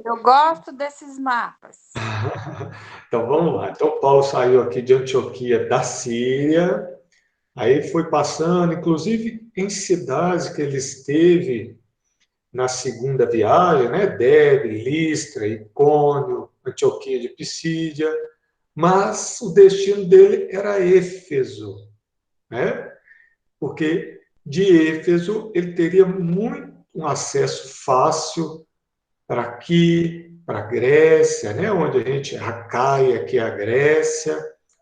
Eu gosto desses mapas. Então vamos lá. Então Paulo saiu aqui de Antioquia da Síria, aí foi passando, inclusive em cidades que ele esteve na segunda viagem, né? Derbe, Listra, Icônio, Antioquia de Pisídia, mas o destino dele era Éfeso, né? Porque de Éfeso ele teria muito um acesso fácil para aqui, para a Grécia, né? Onde a gente, a Caia, que é a Grécia,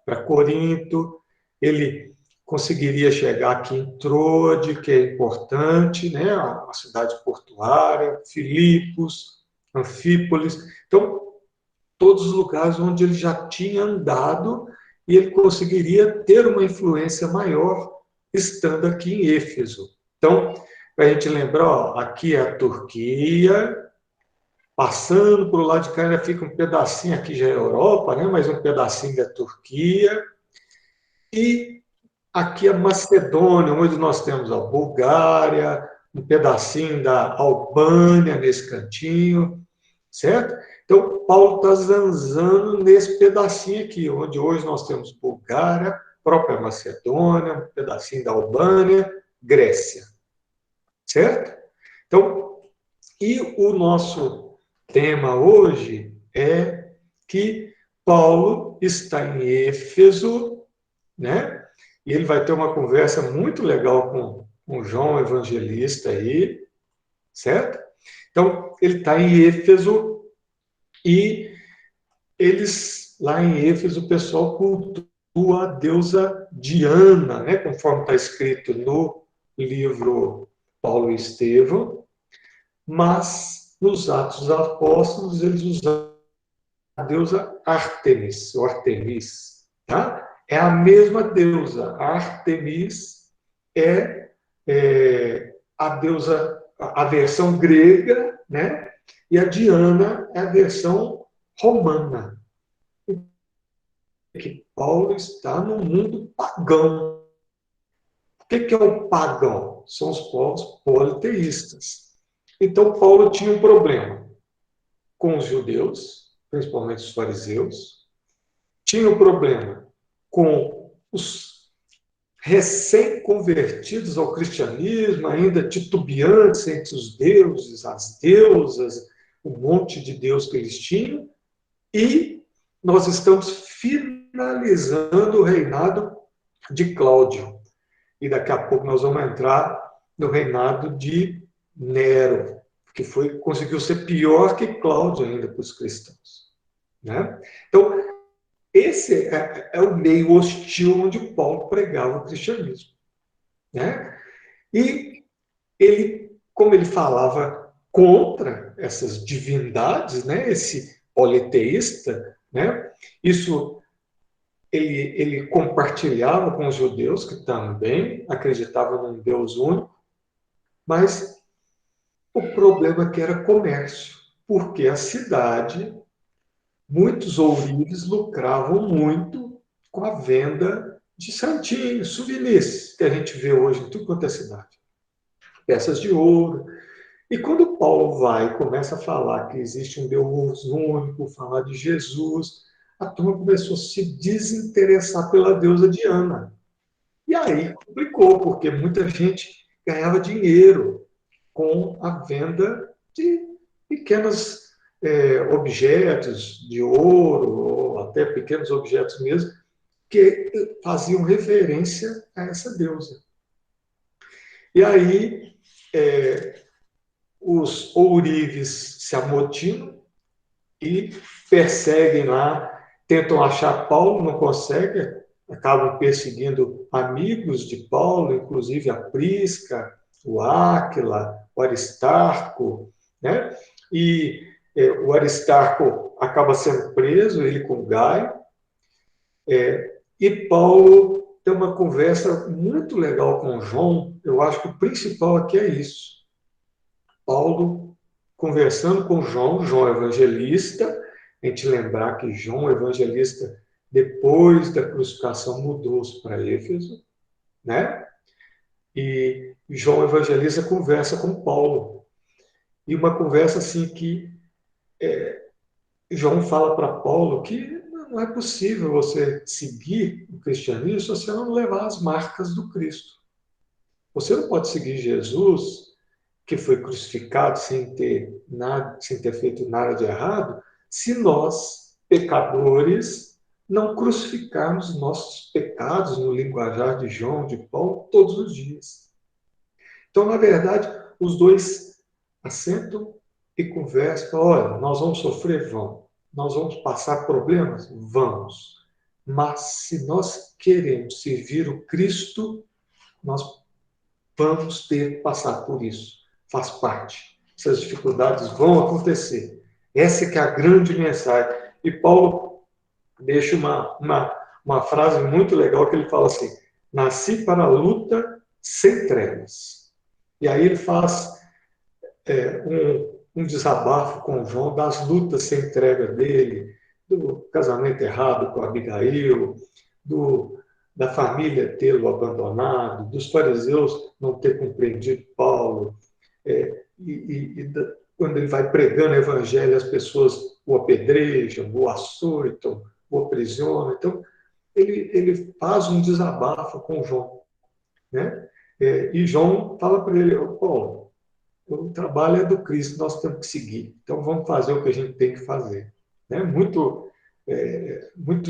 para Corinto, ele conseguiria chegar aqui em Troade, que é importante, né? A cidade portuária, Filipos, Anfípolis. Então, todos os lugares onde ele já tinha andado e ele conseguiria ter uma influência maior estando aqui em Éfeso. Então, para a gente lembrar, ó, aqui é a Turquia, passando por lá de cá ainda fica um pedacinho, aqui já é Europa, né? Mas um pedacinho da Turquia, e aqui a Macedônia, onde nós temos a Bulgária, um pedacinho da Albânia nesse cantinho, certo? Então, Paulo está zanzando nesse pedacinho aqui, onde hoje nós temos Bulgária, própria Macedônia, um pedacinho da Albânia, Grécia, certo? Então, e o nosso tema hoje é que Paulo está em Éfeso, né? E ele vai ter uma conversa muito legal com João Evangelista aí, certo? Então, ele está em Éfeso e eles, lá em Éfeso, o pessoal cultua a deusa Diana, né? Conforme está escrito no livro Paulo e Estevão, mas nos Atos dos Apóstolos eles usam a deusa Ártemis, ou Artemis, tá? É a mesma deusa. A Artemis é a deusa, a versão grega, né? E a Diana é a versão romana. Que Paulo está no mundo pagão. O que é o pagão? São os povos politeístas. Então, Paulo tinha um problema com os judeus, principalmente os fariseus, tinha um problema com os recém-convertidos ao cristianismo, ainda titubeantes entre os deuses, as deusas, o monte de Deus que eles tinham, e nós estamos finalizando o reinado de Cláudio. E daqui a pouco nós vamos entrar no reinado de Nero, que conseguiu ser pior que Cláudio ainda para os cristãos. Né? Então, esse é o meio hostil onde Paulo pregava o cristianismo. Né? E ele, como ele falava contra essas divindades, né? Esse politeísta, né? Isso ele compartilhava com os judeus, que também acreditavam num Deus único, mas o problema é que era comércio, porque a cidade, muitos ourives lucravam muito com a venda de santinhos, souvenirs, que a gente vê hoje em tudo quanto é cidade. Peças de ouro. E quando Paulo vai e começa a falar que existe um Deus único, falar de Jesus, a turma começou a se desinteressar pela deusa Diana. E aí complicou, porque muita gente ganhava dinheiro com a venda de pequenos objetos de ouro, ou até pequenos objetos mesmo, que faziam referência a essa deusa. E aí os ourives se amotinam e perseguem lá, tentam achar Paulo, não conseguem, acabam perseguindo amigos de Paulo, inclusive a Prisca, o Áquila, o Aristarco, né? E o Aristarco acaba sendo preso, ele com Gaio, e Paulo tem uma conversa muito legal com João. Eu acho que o principal aqui é isso. Paulo conversando com João Evangelista, a gente lembrar que João Evangelista, depois da crucificação, mudou-se para Éfeso, né? E João Evangelista conversa com Paulo. E uma conversa assim que João fala para Paulo que não é possível você seguir o cristianismo se você não levar as marcas do Cristo. Você não pode seguir Jesus, que foi crucificado sem ter nada, sem ter feito nada de errado, se nós, pecadores, não crucificarmos nossos pecados no linguajar de João, de Paulo, todos os dias. Então, na verdade, os dois assentam e conversam. Olha, nós vamos sofrer? Vamos. Nós vamos passar problemas? Vamos. Mas se nós queremos servir o Cristo, nós vamos ter que passar por isso. Faz parte. Essas dificuldades vão acontecer. Essa que é a grande mensagem. E Paulo deixa uma frase muito legal que ele fala assim: nasci para a luta sem trevas. E aí ele faz um desabafo com João das lutas sem treva dele, do casamento errado com Abigail, da família tê-lo abandonado, dos fariseus não ter compreendido Paulo, quando ele vai pregando o evangelho, as pessoas o apedrejam, o açoitam, o aprisionam. Então, ele faz um desabafo com João, né? E João fala para ele: Paulo, o trabalho é do Cristo, nós temos que seguir. Então, vamos fazer o que a gente tem que fazer. Né? Muito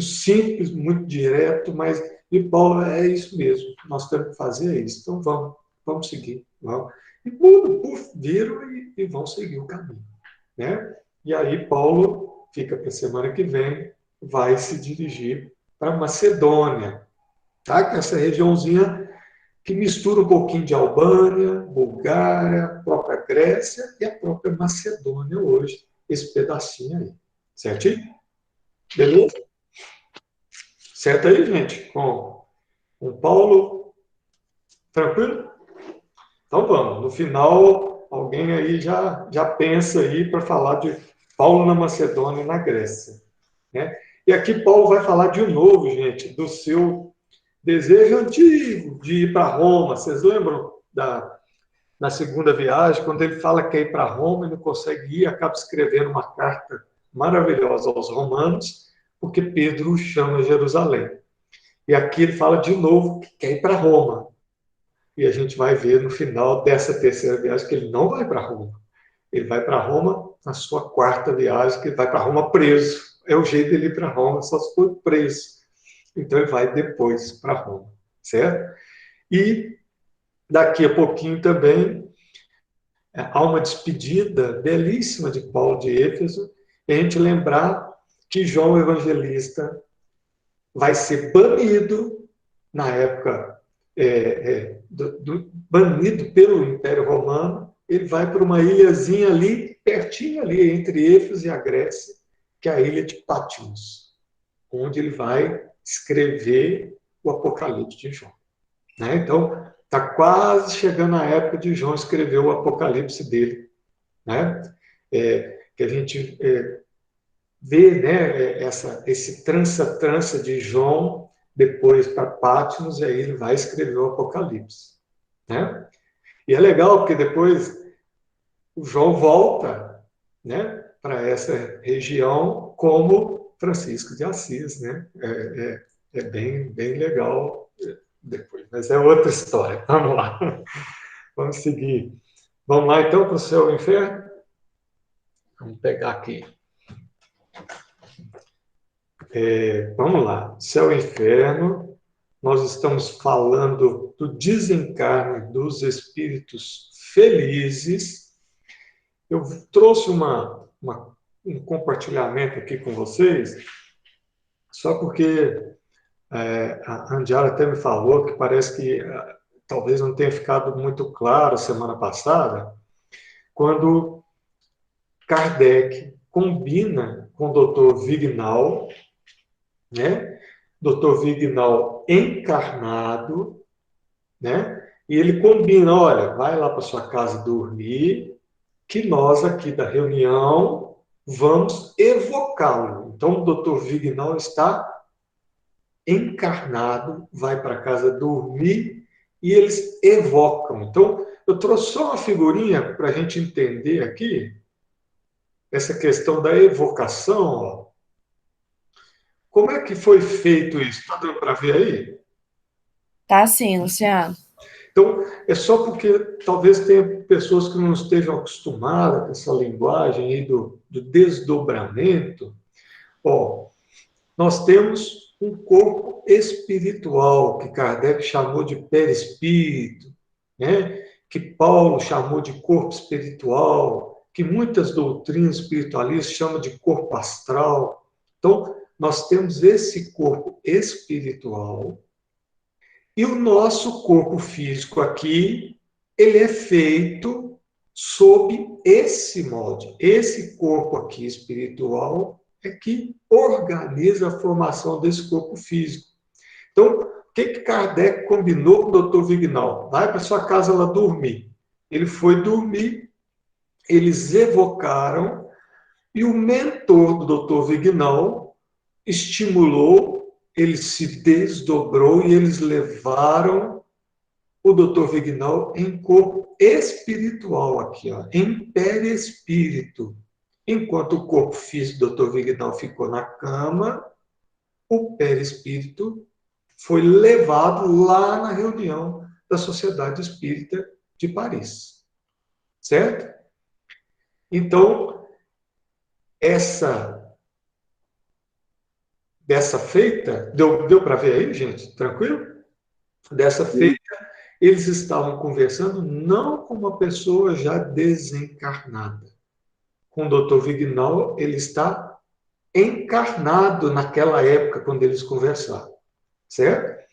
simples, muito direto, mas e Paulo é isso mesmo. Nós temos que fazer isso. Então, vamos seguir. Vamos. E viram e vão seguir o caminho. Né? E aí, Paulo fica para a semana que vem, vai se dirigir para Macedônia. Tá? Que essa regiãozinha que mistura um pouquinho de Albânia, Bulgária, a própria Grécia e a própria Macedônia hoje, esse pedacinho aí. Certinho? Beleza? Certo aí, gente? Com Paulo? Tranquilo? Então vamos. No final, alguém aí já pensa aí para falar de Paulo na Macedônia e na Grécia. Né? E aqui Paulo vai falar de novo, gente, do seu desejo antigo de ir para Roma. Vocês lembram na segunda viagem, quando ele fala que quer ir para Roma e não consegue ir, acaba escrevendo uma carta maravilhosa aos romanos, porque Pedro o chama a Jerusalém. E aqui ele fala de novo que quer ir para Roma. E a gente vai ver no final dessa terceira viagem que ele não vai para Roma. Ele vai para Roma na sua quarta viagem, que ele vai para Roma preso. É o jeito dele ir para Roma, só se for preso. Então ele vai depois para Roma, certo? E daqui a pouquinho também há uma despedida belíssima de Paulo de Éfeso, e a gente lembrar que João Evangelista vai ser banido na época banido pelo Império Romano. Ele vai para uma ilhazinha ali, pertinho ali, entre Éfeso e a Grécia, que é a ilha de Patmos, onde ele vai escrever o Apocalipse de João. Né? Então, está quase chegando a época de João escrever o Apocalipse dele. Né? Que a gente vê, né, esse trança de João depois para Patmos, e aí ele vai escrever o Apocalipse. Né? E é legal, porque depois o João volta, né, para essa região como Francisco de Assis. Né? É bem legal depois, mas é outra história. Vamos lá. Vamos seguir. Vamos lá, então, para o céu e o inferno? Vamos pegar aqui. Vamos lá. Céu e inferno. Nós estamos falando do desencarne dos espíritos felizes. Eu trouxe um compartilhamento aqui com vocês, só porque a Andiara até me falou que parece que talvez não tenha ficado muito claro semana passada, quando Kardec combina com o Dr. Vignal, né? Dr. Vignal encarnado, né? E ele combina: olha, vai lá para sua casa dormir, que nós aqui da reunião vamos evocá-lo. Então, o Dr. Vignal está encarnado, vai para casa dormir e eles evocam. Então, eu trouxe só uma figurinha para a gente entender aqui. essa questão da evocação, ó, como é que foi feito isso? Está dando para ver aí? Tá sim, Luciano. Então, é só porque talvez tenha pessoas que não estejam acostumadas com essa linguagem aí do desdobramento. Ó, nós temos um corpo espiritual, que Kardec chamou de perispírito, né? Que Paulo chamou de corpo espiritual, que muitas doutrinas espiritualistas chamam de corpo astral. Então, nós temos esse corpo espiritual e o nosso corpo físico aqui, ele é feito sob esse molde. Esse corpo aqui espiritual é que organiza a formação desse corpo físico. Então, o que Kardec combinou com o doutor Vignal? Vai para sua casa lá dormir. Ele foi dormir, eles evocaram, e o mentor do doutor Vignal estimulou, ele se desdobrou e eles levaram o doutor Vignal em corpo espiritual aqui, ó, em perispírito. Enquanto o corpo físico do doutor Vignal ficou na cama, o perispírito foi levado lá na reunião da Sociedade Espírita de Paris. Certo? Então, dessa feita, deu para ver aí, gente? Tranquilo? Dessa feita, eles estavam conversando não com uma pessoa já desencarnada. Com o Dr. Vignal, ele está encarnado naquela época, quando eles conversaram. Certo?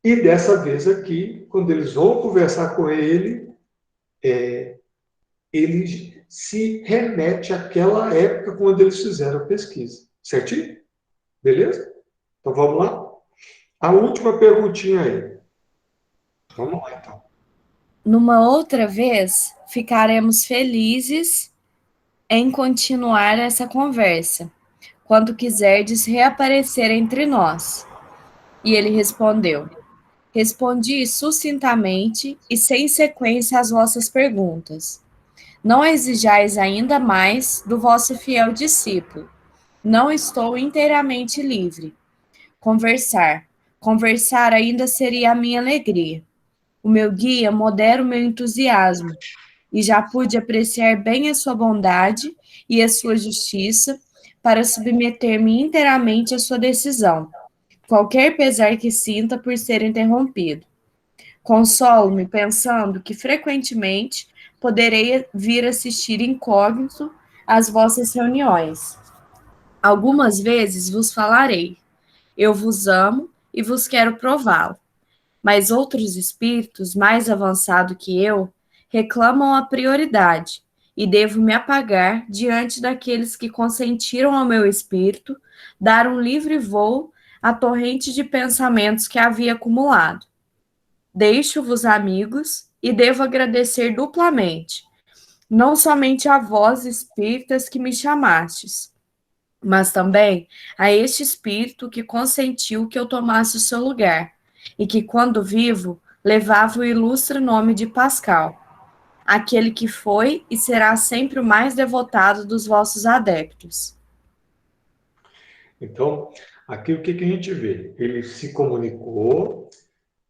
E dessa vez aqui, quando eles vão conversar com ele, ele se remete àquela época quando eles fizeram a pesquisa. Certinho? Beleza? Então vamos lá? A última perguntinha aí. Vamos lá, então. Numa outra vez, ficaremos felizes em continuar essa conversa, quando quiserdes reaparecer entre nós. E ele respondeu: Respondi sucintamente e sem sequência às vossas perguntas. Não exijais ainda mais do vosso fiel discípulo. Não estou inteiramente livre. Conversar ainda seria a minha alegria. O meu guia modera o meu entusiasmo, e já pude apreciar bem a sua bondade e a sua justiça para submeter-me inteiramente à sua decisão, qualquer pesar que sinta por ser interrompido. Consolo-me pensando que frequentemente poderei vir assistir incógnito às vossas reuniões. Algumas vezes vos falarei. Eu vos amo e vos quero prová-lo. Mas outros espíritos, mais avançados que eu, reclamam a prioridade, e devo me apagar diante daqueles que consentiram ao meu espírito dar um livre voo à torrente de pensamentos que havia acumulado. Deixo-vos, amigos, e devo agradecer duplamente, não somente a vós, espíritas, que me chamastes, mas também a este espírito que consentiu que eu tomasse o seu lugar, e que, quando vivo, levava o ilustre nome de Pascal, aquele que foi e será sempre o mais devotado dos vossos adeptos. Então, aqui o que a gente vê? Ele se comunicou,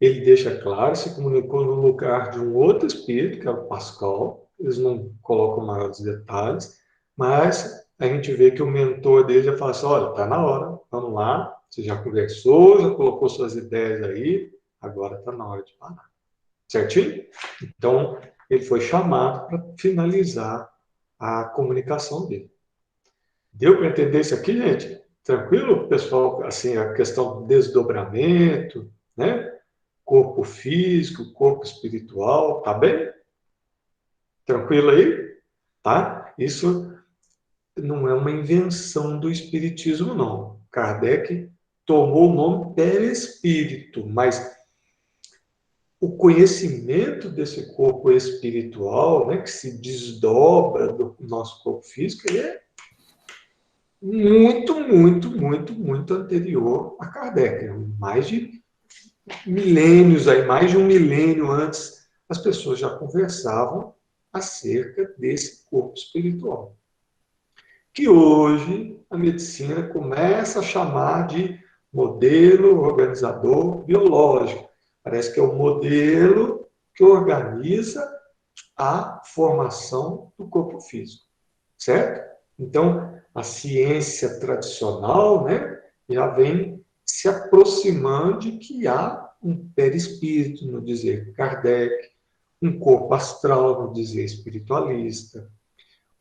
ele deixa claro, se comunicou no lugar de um outro espírito, que é o Pascal. Eles não colocam maiores detalhes, mas a gente vê que o mentor dele já fala assim: olha, está na hora, vamos lá, você já conversou, já colocou suas ideias aí, agora está na hora de parar. Certinho? Então, ele foi chamado para finalizar a comunicação dele. Deu para entender isso aqui, gente? Tranquilo, pessoal? Assim, a questão do desdobramento, né? Corpo físico, corpo espiritual, tá bem? Tranquilo aí? Tá? Isso não é uma invenção do espiritismo, não. Kardec tomou o nome perispírito, mas o conhecimento desse corpo espiritual, né, que se desdobra do nosso corpo físico, ele é muito anterior a Kardec. Mais de milênios, aí, mais de um milênio antes, as pessoas já conversavam acerca desse corpo espiritual. que hoje a medicina começa a chamar de modelo organizador biológico. Parece que é o modelo que organiza a formação do corpo físico, certo? Então, a ciência tradicional, né, já vem se aproximando de que há um perispírito, no dizer Kardec, um corpo astral, no dizer espiritualista,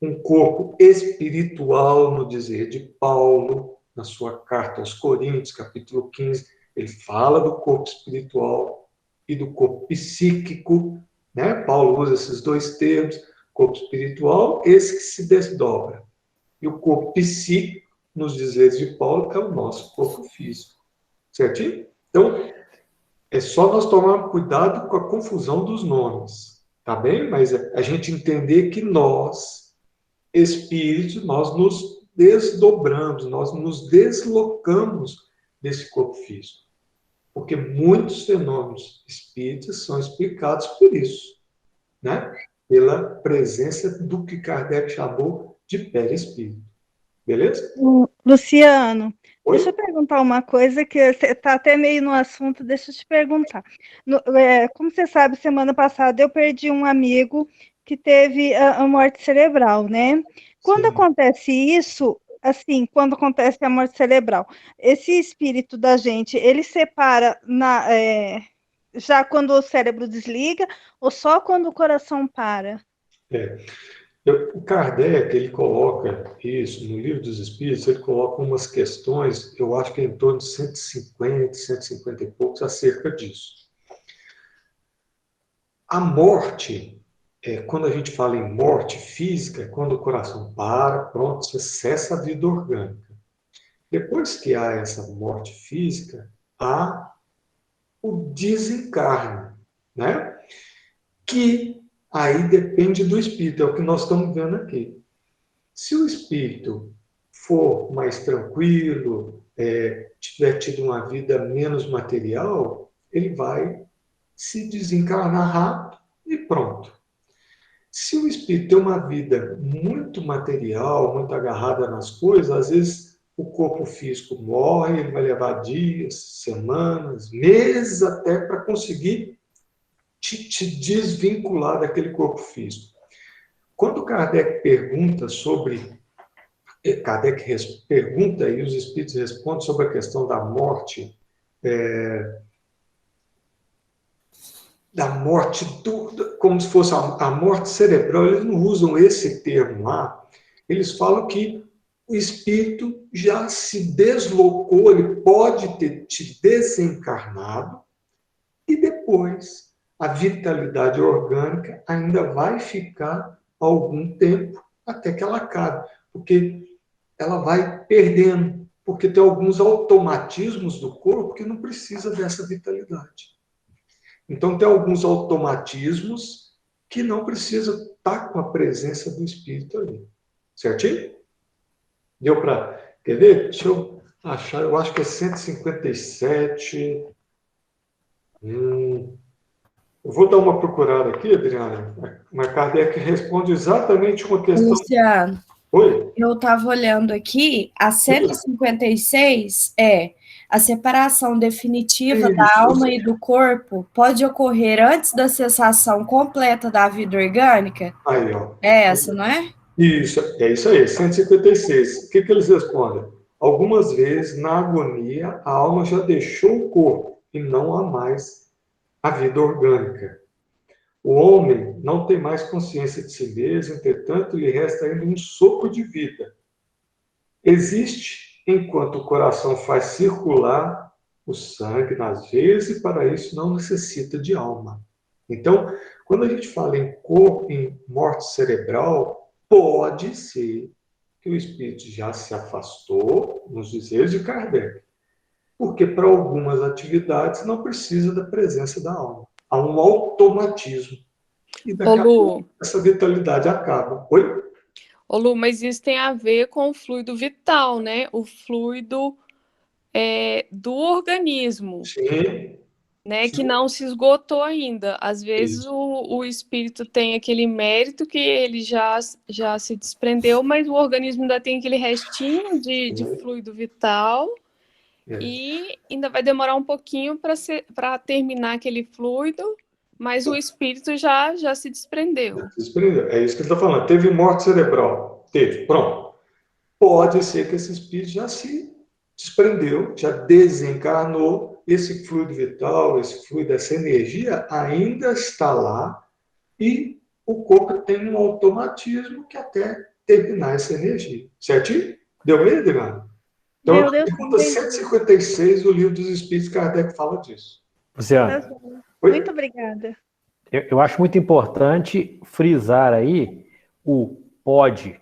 um corpo espiritual, no dizer de Paulo, na sua carta aos Coríntios, capítulo 15, ele fala do corpo espiritual e do corpo psíquico, né? Paulo usa esses dois termos, corpo espiritual, esse que se desdobra. E o corpo psíquico, nos dizeres de Paulo, é o nosso corpo físico. Certinho? Então, é só nós tomarmos cuidado com a confusão dos nomes, tá bem? Mas a gente entender que nós, espíritos, nós nos desdobramos, nós nos deslocamos desse corpo físico. Porque muitos fenômenos espíritas são explicados por isso, né? Pela presença do que Kardec chamou de perispírito. Beleza? Luciano, Oi? deixa eu perguntar uma coisa que você está até meio no assunto, deixa eu te perguntar. Como você sabe, semana passada eu perdi um amigo que teve a morte cerebral, né? Quando Sim. acontece isso, assim, quando acontece a morte cerebral, esse espírito da gente, ele separa já quando o cérebro desliga ou só quando o coração para? O Kardec, ele coloca isso, no Livro dos Espíritos, ele coloca umas questões, eu acho que em torno de 150, 150 e poucos, acerca disso. A morte, quando a gente fala em morte física, é quando o coração para, pronto, você cessa a vida orgânica. Depois que há essa morte física, há o desencarne, né? Que aí depende do espírito, é o que nós estamos vendo aqui. Se o espírito for mais tranquilo, tiver tido uma vida menos material, ele vai se desencarnar rápido e pronto. Se o espírito tem uma vida muito material, muito agarrada nas coisas, às vezes o corpo físico morre, ele vai levar dias, semanas, meses até para conseguir te desvincular daquele corpo físico. Quando Kardec pergunta pergunta e os espíritos respondem sobre a questão da morte, como se fosse a morte cerebral, eles não usam esse termo lá, eles falam que o espírito já se deslocou, ele pode ter te desencarnado, e depois a vitalidade orgânica ainda vai ficar algum tempo até que ela acabe, porque ela vai perdendo, porque tem alguns automatismos do corpo que não precisa dessa vitalidade. Então, tem alguns automatismos que não precisa estar com a presença do espírito ali. Certinho? Deu para... Quer ver? Deixa eu achar, eu acho que é 157. Eu vou dar uma procurada aqui, Adriana. Mas Kardec responde exatamente uma questão. Luciano, Oi? eu estava olhando aqui, a 156 é a separação definitiva da alma e do corpo pode ocorrer antes da cessação completa da vida orgânica? Aí, ó. É essa, não é? Isso, é isso aí, 156. O que eles respondem? Algumas vezes, na agonia, a alma já deixou o corpo e não há mais a vida orgânica. O homem não tem mais consciência de si mesmo, entretanto, lhe resta ainda um sopro de vida. Existe enquanto o coração faz circular o sangue nas veias e, para isso, não necessita de alma. Então, quando a gente fala em corpo, em morte cerebral, pode ser que o espírito já se afastou, nos dizeres de Kardec, porque para algumas atividades não precisa da presença da alma. Há um automatismo. E daqui a pouco essa vitalidade acaba. Oi? Ô Lu, mas isso tem a ver com o fluido vital, né? O fluido do organismo. Sim. né, que Sim. não se esgotou ainda. Às vezes Isso. o espírito tem aquele mérito que ele já se desprendeu, mas o organismo ainda tem aquele restinho de fluido vital e ainda vai demorar um pouquinho para terminar aquele fluido, mas o espírito já se desprendeu. É isso que ele está falando. Teve morte cerebral? Teve. Pronto. Pode ser que esse espírito já se desprendeu, já desencarnou. Esse fluido vital, esse fluido, essa energia ainda está lá e o corpo tem um automatismo que até terminar essa energia. Certinho? Deu medo, Adriano? Então, Meu na Deus, pergunta entendi. 156, o livro dos Espíritos, Kardec fala disso. Luciano, Tá bom. Oi? Muito obrigada. eu acho muito importante frisar aí o pode,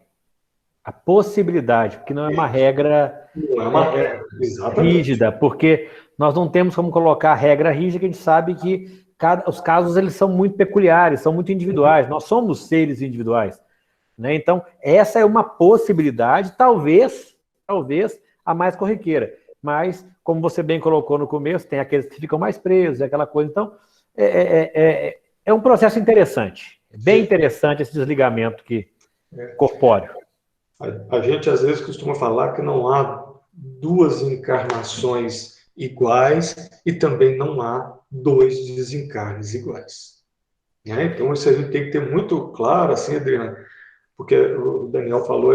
a possibilidade, porque não é uma regra Não é uma regra, exatamente. rígida, porque nós não temos como colocar regra rígida, que a gente sabe que os casos eles são muito peculiares, são muito individuais, nós somos seres individuais, né? Então, essa é uma possibilidade, talvez a mais corriqueira, mas, como você bem colocou no começo, tem aqueles que ficam mais presos, aquela coisa, então, é um processo interessante, bem interessante esse desligamento corpóreo. A gente, às vezes, costuma falar que não há duas encarnações iguais e também não há dois desencarnes iguais. Né? Então, isso a gente tem que ter muito claro, assim, Adriano, porque o Daniel falou,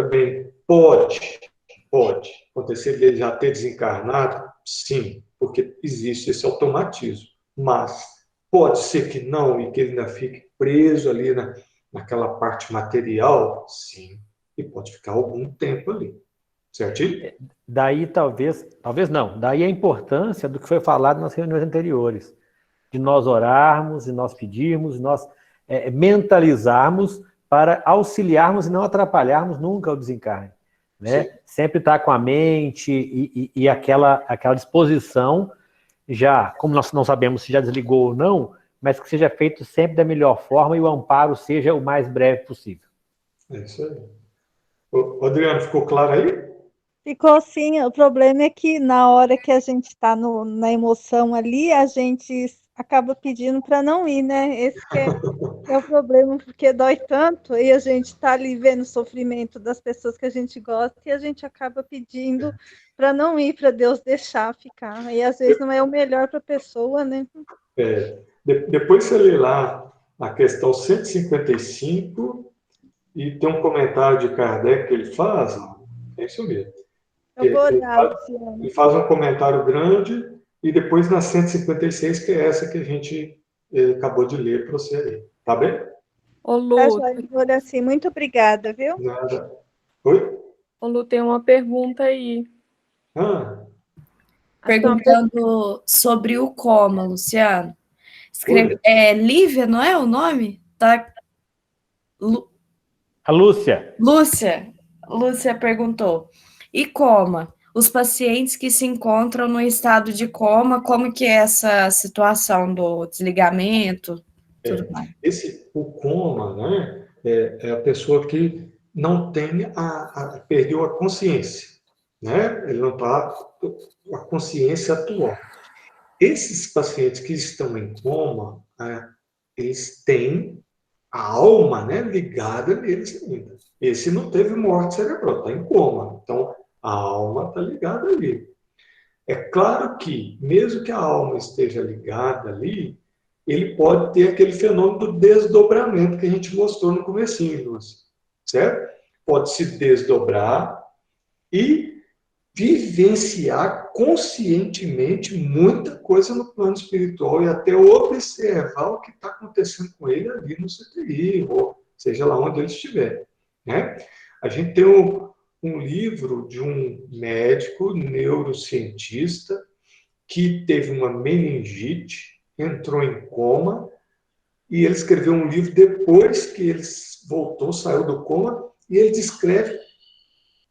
pode acontecer dele já ter desencarnado, sim, porque existe esse automatismo, mas pode ser que não e que ele ainda fique preso ali naquela parte material, sim, e pode ficar algum tempo ali, certinho? Daí talvez não, daí a importância do que foi falado nas reuniões anteriores, de nós orarmos, de nós pedirmos, de nós mentalizarmos para auxiliarmos e não atrapalharmos nunca o desencarne. Né? Sempre estar com a mente e aquela disposição, já, como nós não sabemos se já desligou ou não, mas que seja feito sempre da melhor forma e o amparo seja o mais breve possível. É isso aí. Ô, Adriano, ficou claro aí? Ficou sim, o problema é que na hora que a gente está na emoção ali, a gente acaba pedindo para não ir, né? Esse que é o problema, porque dói tanto e a gente está ali vendo o sofrimento das pessoas que a gente gosta e a gente acaba pedindo para não ir, para Deus deixar ficar. E às vezes não é o melhor para a pessoa, né? Depois você lê lá a questão 155 e tem um comentário de Kardec que ele faz, é isso mesmo. Eu vou olhar, Luciana. Ele faz um comentário grande e depois na 156, que é essa que a gente acabou de ler para você aí. Tá bem? Ô, Lu, Tá, joia, vou olhar assim. Muito obrigada, viu? Nada. Oi? ô, Lu, tem uma pergunta aí. Perguntando sobre o coma, Luciano. Oi? Lívia, não é o nome? Tá. A Lúcia. Lúcia perguntou. E coma? Os pacientes que se encontram no estado de coma, como que é essa situação do desligamento? Tudo mais. O coma, né, é a pessoa que não tem perdeu a consciência, né? Ele não está a consciência atual. Esses pacientes que estão em coma, eles têm a alma, né, ligada neles ainda. Esse não teve morte cerebral, está em coma. Então, a alma está ligada ali. É claro que, mesmo que a alma esteja ligada ali, ele pode ter aquele fenômeno do desdobramento que a gente mostrou no comecinho, certo? Pode se desdobrar e vivenciar conscientemente muita coisa no plano espiritual e até observar o que está acontecendo com ele ali no CTI, ou seja lá onde ele estiver, né? A gente tem um livro de um médico neurocientista que teve uma meningite, entrou em coma, e ele escreveu um livro depois que ele voltou, saiu do coma, e ele descreve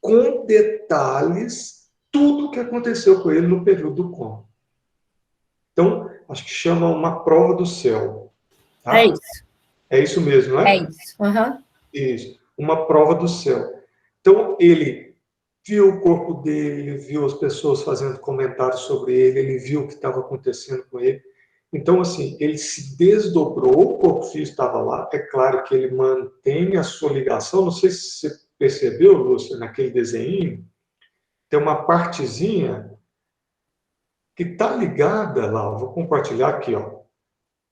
com detalhes tudo o que aconteceu com ele no período do coma. Então, acho que chama Uma Prova do Céu. Tá? É isso. É isso mesmo, não é? É isso. Uhum. Isso. Uma Prova do Céu. Então, ele viu o corpo dele, viu as pessoas fazendo comentários sobre ele, ele viu o que estava acontecendo com ele, Então, assim, ele se desdobrou, o corpo físico estava lá, é claro que ele mantém a sua ligação, não sei se você percebeu, Lúcia, naquele desenho, tem uma partezinha que está ligada lá, eu vou compartilhar aqui, ó.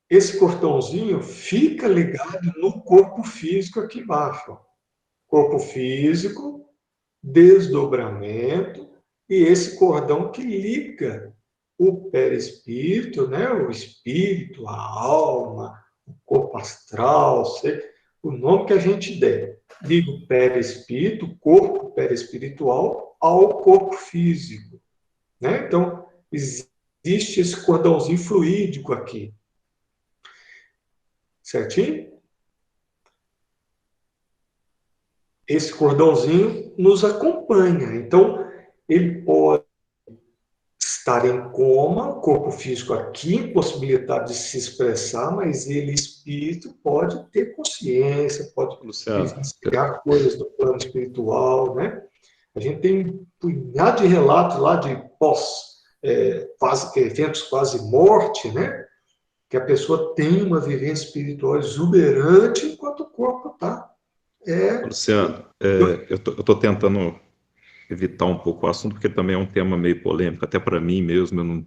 Esse cordãozinho fica ligado no corpo físico aqui embaixo, ó. Corpo físico, desdobramento, e esse cordão que liga o perispírito, né? O espírito, a alma, o corpo astral, sei, o nome que a gente der. Liga o perispírito, o corpo perispiritual, ao corpo físico, né? Então, existe esse cordãozinho fluídico aqui. Certinho? Esse cordãozinho nos acompanha. Então, ele pode estar em coma, o corpo físico aqui, impossibilitado de se expressar, mas ele, espírito, pode ter consciência, pode vivenciar coisas do plano espiritual, né? A gente tem um punhado de relatos lá de eventos quase morte, né? Que a pessoa tem uma vivência espiritual exuberante enquanto o corpo está. Luciano, eu estou tentando evitar um pouco o assunto, porque também é um tema meio polêmico, até para mim mesmo,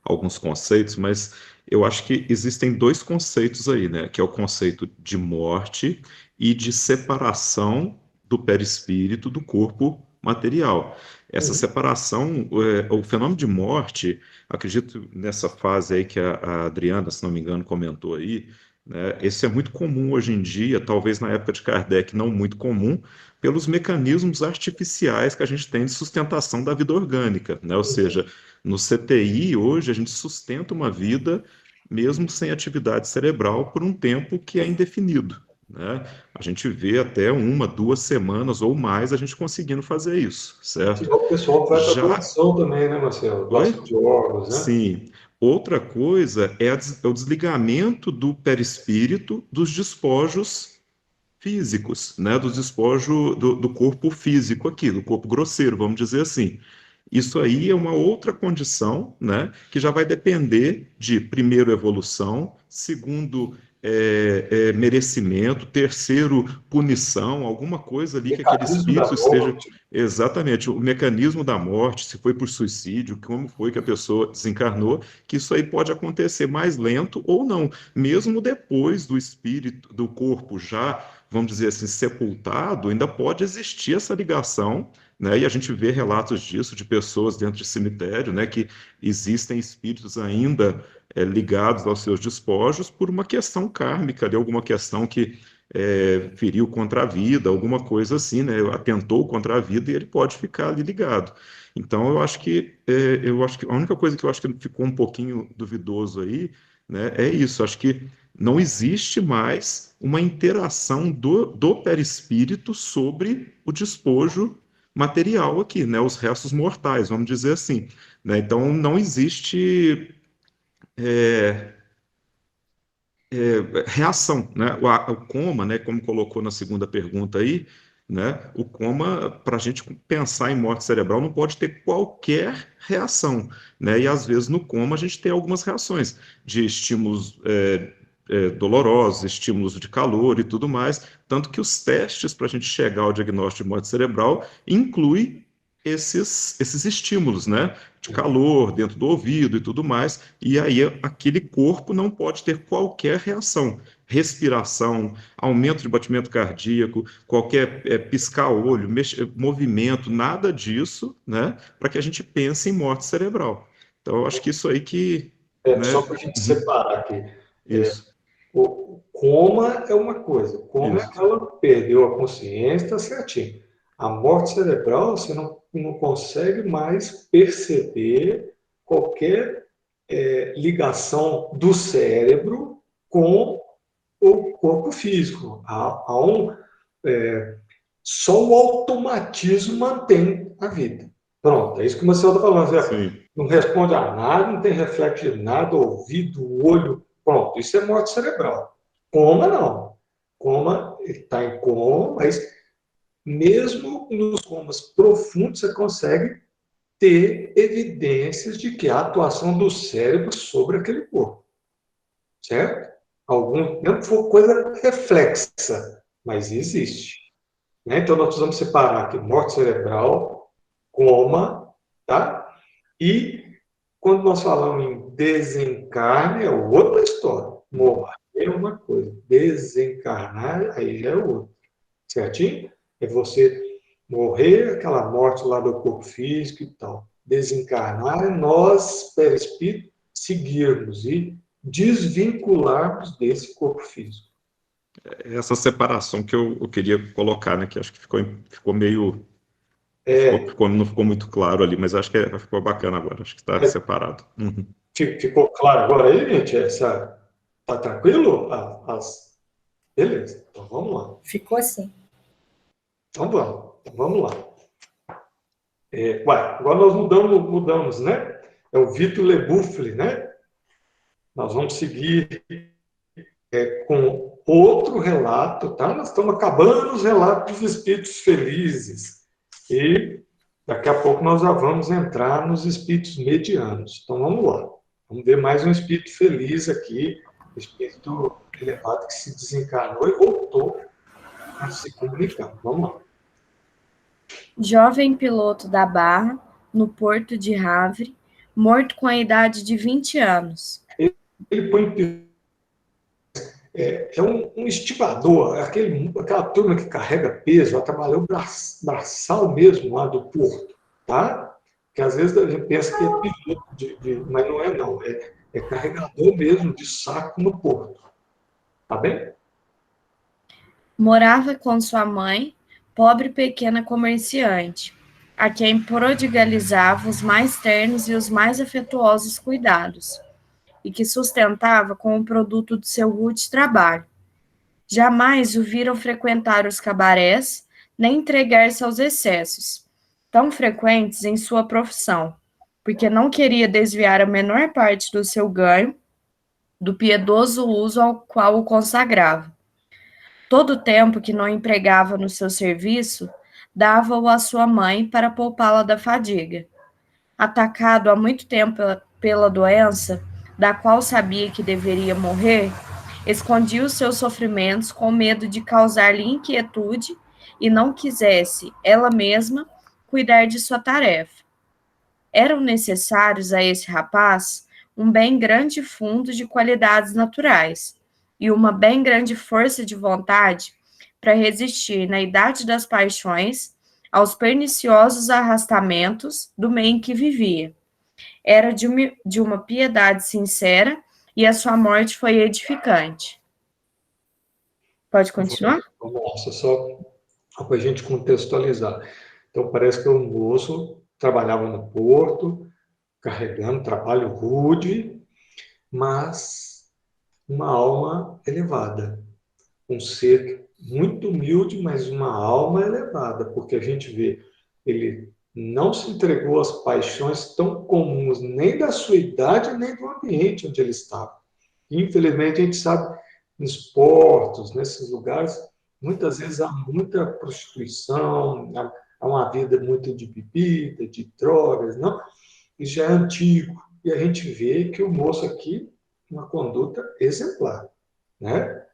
alguns conceitos, mas eu acho que existem dois conceitos aí, né? Que é o conceito de morte e de separação do perispírito do corpo material. Essa separação, o fenômeno de morte, acredito nessa fase aí que a Adriana, se não me engano, comentou aí, né? Esse é muito comum hoje em dia, talvez na época de Kardec não muito comum, pelos mecanismos artificiais que a gente tem de sustentação da vida orgânica, né? Ou seja, no CTI, hoje, a gente sustenta uma vida mesmo sem atividade cerebral por um tempo que é indefinido, né? A gente vê até 1, 2 semanas ou mais a gente conseguindo fazer isso, certo? O pessoal faz a doação também, né, Marcelo? Doação de órgãos, né? Sim. Outra coisa é o desligamento do perispírito dos despojos físicos, né? Dos despojos do corpo físico aqui, do corpo grosseiro, vamos dizer assim. Isso aí é uma outra condição, né, que já vai depender de, primeiro, evolução, segundo, merecimento, terceiro, punição, alguma coisa ali que aquele espírito esteja... Exatamente, o mecanismo da morte, se foi por suicídio, como foi que a pessoa desencarnou, que isso aí pode acontecer mais lento ou não, mesmo depois do espírito, do corpo já, vamos dizer assim, sepultado, ainda pode existir essa ligação, né? E a gente vê relatos disso, de pessoas dentro de cemitério, né, que existem espíritos ainda ligados aos seus despojos por uma questão kármica, de alguma questão que feriu contra a vida, alguma coisa assim, né, atentou contra a vida e ele pode ficar ali ligado. Então, eu acho que a única coisa que eu acho que ficou um pouquinho duvidoso aí, né, é isso. Acho que não existe mais uma interação do perispírito sobre o despojo material aqui, né, os restos mortais, vamos dizer assim, né? Então não existe reação, né? O coma, né, como colocou na segunda pergunta aí, né, o coma, para a gente pensar em morte cerebral, não pode ter qualquer reação, né? E às vezes no coma a gente tem algumas reações de estímulos dolorosos, estímulos de calor e tudo mais, tanto que os testes para a gente chegar ao diagnóstico de morte cerebral incluem esses estímulos, né, de calor dentro do ouvido e tudo mais, e aí aquele corpo não pode ter qualquer reação, respiração, aumento de batimento cardíaco, qualquer piscar-olho, movimento, nada disso, né, para que a gente pense em morte cerebral. Então, eu acho que isso aí que... né? Só para a gente separar aqui. Isso. O coma é uma coisa, coma é aquela que perdeu a consciência, está certinho. A morte cerebral, você não consegue mais perceber qualquer ligação do cérebro com o corpo físico. Só o automatismo mantém a vida. Pronto, é isso que o Marcelo está falando. Você não responde a nada, não tem reflexo de nada, ouvido, olho. Pronto, isso é morte cerebral. Coma, não. Coma, ele está em coma, mas mesmo nos comas profundos você consegue ter evidências de que há atuação do cérebro sobre aquele corpo. certo? Algum tempo foi coisa reflexa, mas existe. Né? Então, nós precisamos separar aqui morte cerebral, coma, tá? E quando nós falamos em desencarne, é outra história. Morrer é uma coisa, desencarnar, aí já é outra. Certinho? É você morrer, aquela morte lá do corpo físico e tal. Desencarnar é nós, perispírito, seguirmos e desvincularmos desse corpo físico. Essa separação que eu queria colocar, né, que acho que ficou meio... não ficou muito claro ali, mas acho que ficou bacana agora, acho que está separado. Uhum. Ficou claro agora aí, gente? Tá tranquilo? Beleza, então vamos lá. Ficou assim. Então vamos lá. Agora nós mudamos, né? É o Vitor Lebuffle, né? Nós vamos seguir com outro relato, tá? Nós estamos acabando os relatos dos espíritos felizes. E daqui a pouco nós já vamos entrar nos espíritos medianos. Então vamos lá. Vamos ver mais um espírito feliz aqui, um espírito elevado que se desencarnou e voltou a se comunicar. Vamos lá. Jovem piloto da Barra, no porto de Havre, morto com a idade de 20 anos. Ele põe... É um estivador, aquela turma que carrega peso, ela trabalhou braçal mesmo lá do porto, tá? Que às vezes a gente pensa que é piloto, mas não é não, é carregador mesmo de saco no porto, tá bem? Morava com sua mãe, pobre pequena comerciante, a quem prodigalizava os mais ternos e os mais afetuosos cuidados, e que sustentava com o produto do seu rude trabalho. Jamais o viram frequentar os cabarés, nem entregar-se aos excessos, tão frequentes em sua profissão, porque não queria desviar a menor parte do seu ganho do piedoso uso ao qual o consagrava. Todo o tempo que não empregava no seu serviço, dava-o à sua mãe para poupá-la da fadiga. Atacado há muito tempo pela doença, da qual sabia que deveria morrer, escondia os seus sofrimentos com medo de causar-lhe inquietude e não quisesse, ela mesma, cuidar de sua tarefa. Eram necessários a esse rapaz um bem grande fundo de qualidades naturais e uma bem grande força de vontade para resistir, na idade das paixões, aos perniciosos arrastamentos do meio em que vivia. Era de uma piedade sincera e a sua morte foi edificante. Pode continuar? Vamos lá, só para a gente contextualizar. Então, parece que o moço trabalhava no porto, carregando trabalho rude, mas uma alma elevada. Um ser muito humilde, mas uma alma elevada, porque a gente vê, ele não se entregou às paixões tão comuns, nem da sua idade, nem do ambiente onde ele estava. Infelizmente, a gente sabe, nos portos, nesses lugares, muitas vezes há muita prostituição, há uma vida muito de bebida, de drogas, não? Isso já é antigo. E a gente vê que o moço aqui, uma conduta exemplar, né?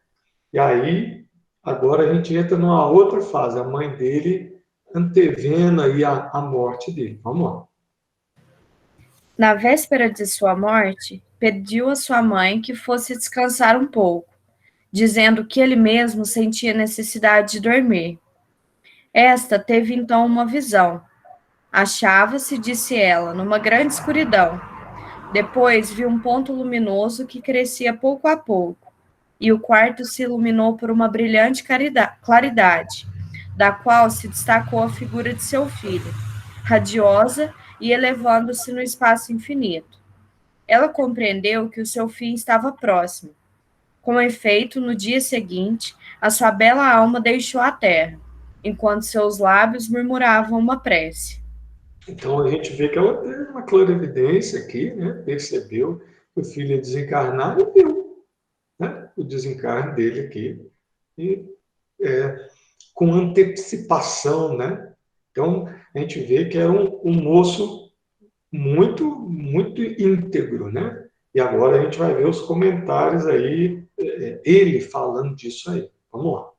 E aí, agora a gente entra numa outra fase, a mãe dele antevendo aí a morte dele. Vamos lá. Na véspera de sua morte, pediu a sua mãe que fosse descansar um pouco, dizendo que ele mesmo sentia necessidade de dormir. Esta teve então uma visão. Achava-se, disse ela, numa grande escuridão. Depois viu um ponto luminoso que crescia pouco a pouco, e o quarto se iluminou por uma brilhante claridade, da qual se destacou a figura de seu filho, radiosa e elevando-se no espaço infinito. Ela compreendeu que o seu fim estava próximo. Com efeito, no dia seguinte, a sua bela alma deixou a terra, enquanto seus lábios murmuravam uma prece. Então a gente vê que ela teve uma clarividência aqui, né? Percebeu que o filho ia desencarnar e viu, né? O desencarne dele aqui. E com antecipação, né? Então a gente vê que era um moço muito, muito íntegro, né? E agora a gente vai ver os comentários aí, ele falando disso aí. Vamos lá.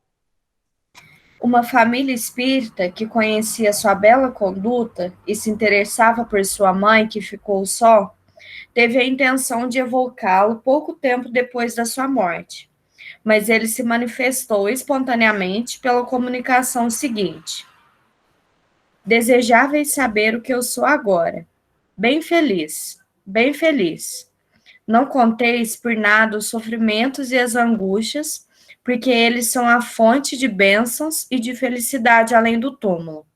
Uma família espírita que conhecia sua bela conduta e se interessava por sua mãe, que ficou só, teve a intenção de evocá-lo pouco tempo depois da sua morte, mas ele se manifestou espontaneamente pela comunicação seguinte: desejáveis saber o que eu sou agora. Bem feliz, bem feliz. Não conteis por nada os sofrimentos e as angústias, porque eles são a fonte de bênçãos e de felicidade além do túmulo.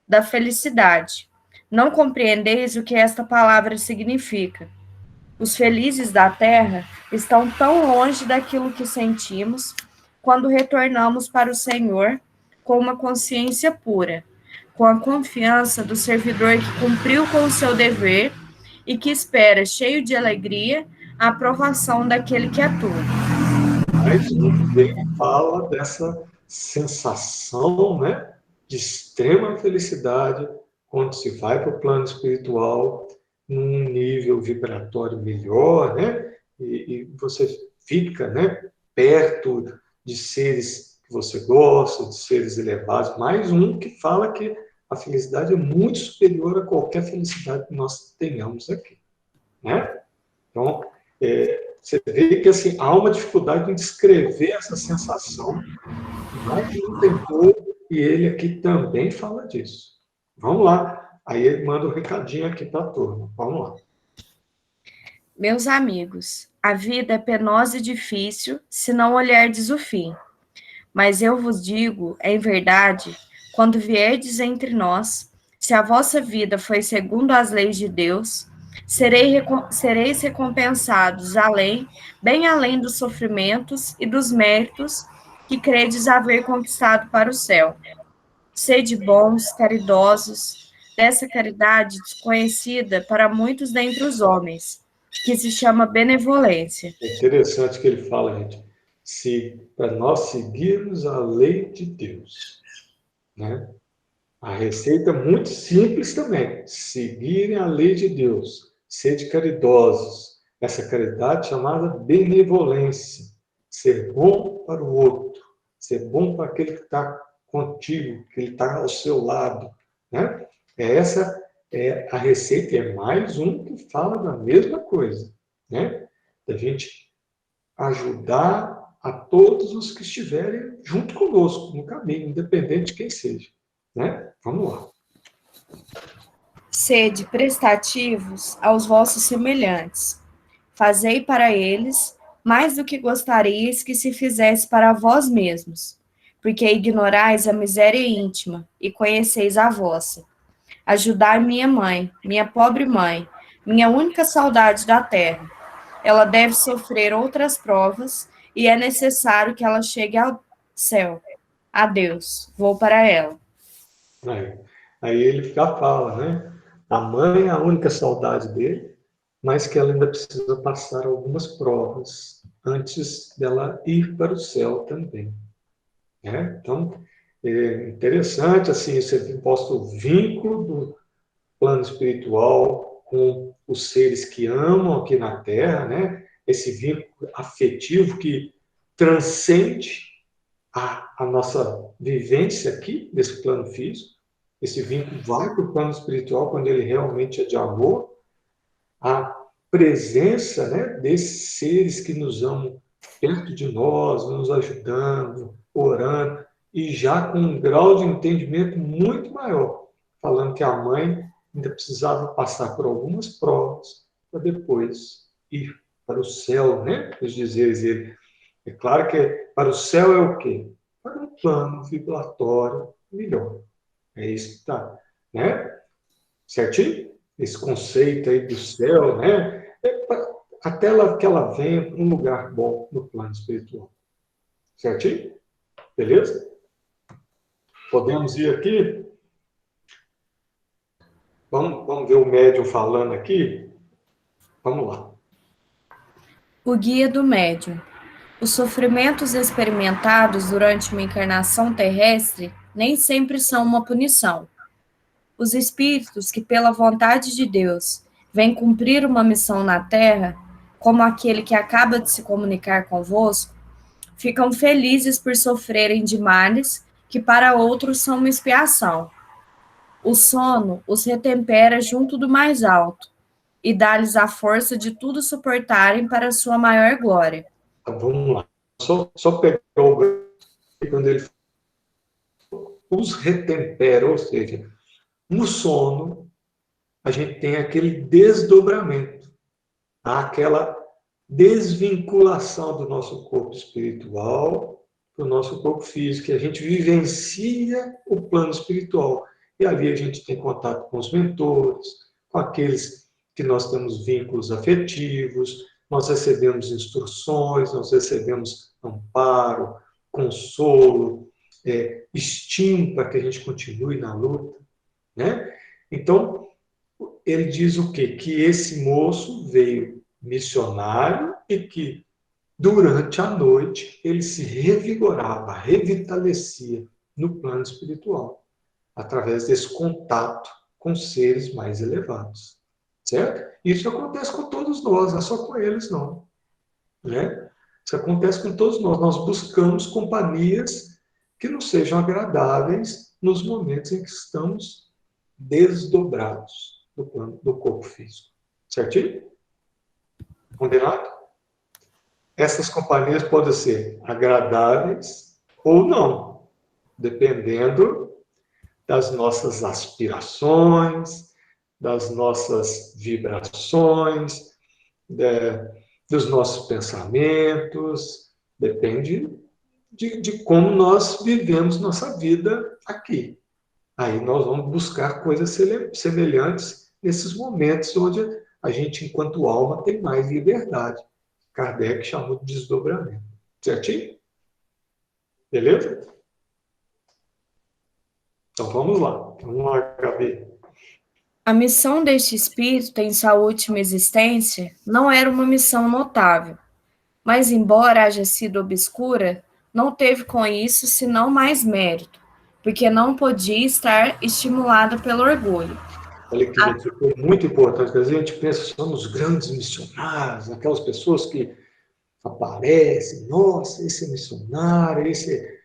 Da felicidade. Não compreendeis o que esta palavra significa. Os felizes da terra estão tão longe daquilo que sentimos quando retornamos para o Senhor com uma consciência pura, com a confiança do servidor que cumpriu com o seu dever e que espera, cheio de alegria, a aprovação daquele que atua. Mas ele fala dessa sensação, né, de extrema felicidade quando se vai para o plano espiritual, num nível vibratório melhor, né, e você fica, né, perto de seres que você gosta, de seres elevados. Mais um que fala que a felicidade é muito superior a qualquer felicidade que nós tenhamos aqui, né? Então, você vê que assim, há uma dificuldade em descrever essa sensação, mas um tentou, e ele aqui também fala disso. Vamos lá. Aí ele manda um recadinho aqui para a turma. Vamos lá. Meus amigos, a vida é penosa e difícil se não olhardes o fim. Mas eu vos digo, em verdade, quando vierdes entre nós, se a vossa vida foi segundo as leis de Deus, sereis recompensados bem além dos sofrimentos e dos méritos que credes haver conquistado para o céu. Sede bons, caridosos, dessa caridade desconhecida para muitos dentre os homens, que se chama benevolência. É interessante que ele fala, gente, para nós seguirmos a lei de Deus, né? A receita é muito simples também. Seguirem a lei de Deus. Sede caridosos. Essa caridade chamada benevolência. Ser bom para o outro. Ser bom para aquele que está contigo, que ele está ao seu lado, né? Essa é a receita. É mais um que fala da mesma coisa, né? Da gente ajudar a todos os que estiverem junto conosco no caminho, independente de quem seja. Né? Vamos lá. Sede prestativos aos vossos semelhantes. Fazei para eles mais do que gostaríeis que se fizesse para vós mesmos, porque ignorais a miséria íntima e conheceis a vossa. Ajudai minha mãe, minha pobre mãe, minha única saudade da terra. Ela deve sofrer outras provas e é necessário que ela chegue ao céu. Adeus, vou para ela. Aí ele já fala, né? A mãe é a única saudade dele, mas que ela ainda precisa passar algumas provas antes dela ir para o céu também. Né? Então, é interessante, assim, você mostra o vínculo do plano espiritual com os seres que amam aqui na Terra, né? Esse vínculo afetivo que transcende a nossa vivência aqui, nesse plano físico. Esse vínculo vai para o plano espiritual quando ele realmente é de amor. A presença, né, desses seres que nos amam perto de nós, nos ajudando, orando, e já com um grau de entendimento muito maior, falando que a mãe ainda precisava passar por algumas provas para depois ir para o céu, né? Os dizeres dele. É claro que para o céu é o quê? Para um plano vibratório melhor. É isso que está, né? Certinho? Esse conceito aí do céu, né? Até que ela venha para um lugar bom no plano espiritual. Certinho? Beleza? Podemos ir aqui? Vamos ver o médium falando aqui? Vamos lá. O guia do médium. Os sofrimentos experimentados durante uma encarnação terrestre nem sempre são uma punição. Os espíritos que, pela vontade de Deus, vêm cumprir uma missão na Terra, como aquele que acaba de se comunicar convosco, ficam felizes por sofrerem de males que para outros são uma expiação. O sono os retempera junto do mais alto e dá-lhes a força de tudo suportarem para a sua maior glória. Então, vamos lá. Só pegar o quando ele os retempera, ou seja, no sono, a gente tem aquele desdobramento, aquela desvinculação do nosso corpo espiritual do nosso corpo físico, que a gente vivencia o plano espiritual. E ali a gente tem contato com os mentores, com aqueles que nós temos vínculos afetivos, nós recebemos instruções, nós recebemos amparo, consolo, estímulo para que a gente continue na luta, né? Então, ele diz o quê? Que esse moço veio missionário e que, durante a noite, ele se revigorava, revitalecia no plano espiritual, através desse contato com seres mais elevados, certo? Isso acontece com todos nós, não é só com eles, não, né? Isso acontece com todos nós. Nós buscamos companhias que nos sejam agradáveis nos momentos em que estamos desdobrados do plano do corpo físico. Certinho? Combinado? Essas companhias podem ser agradáveis ou não, dependendo das nossas aspirações, das nossas vibrações, dos nossos pensamentos, depende de como nós vivemos nossa vida aqui. Aí nós vamos buscar coisas semelhantes nesses momentos onde a gente, enquanto alma, tem mais liberdade. Kardec chamou de desdobramento. Certinho? Beleza? Então vamos lá. Vamos lá, Gabi. A missão deste espírito em sua última existência não era uma missão notável, mas, embora haja sido obscura, não teve com isso senão mais mérito, porque não podia estar estimulada pelo orgulho. Olha que gente, foi muito importante, porque às vezes a gente pensa só nos grandes missionários, aquelas pessoas que aparecem, nossa, esse é missionário, esse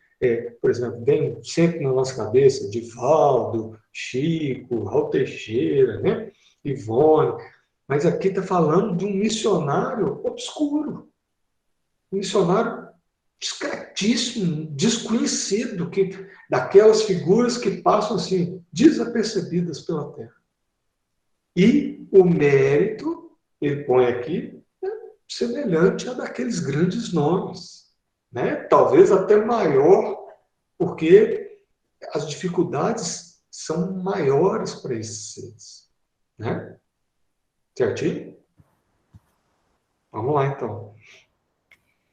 por exemplo, vem sempre na nossa cabeça Divaldo, Chico, Raul Teixeira, né? Ivone, mas aqui está falando de um missionário obscuro, um missionário discretíssimo, desconhecido, daquelas figuras que passam assim, desapercebidas pela Terra. E o mérito, ele põe aqui, semelhante a daqueles grandes nomes, né? Talvez até maior, porque as dificuldades são maiores para esses seres, né? Certinho? Vamos lá, então.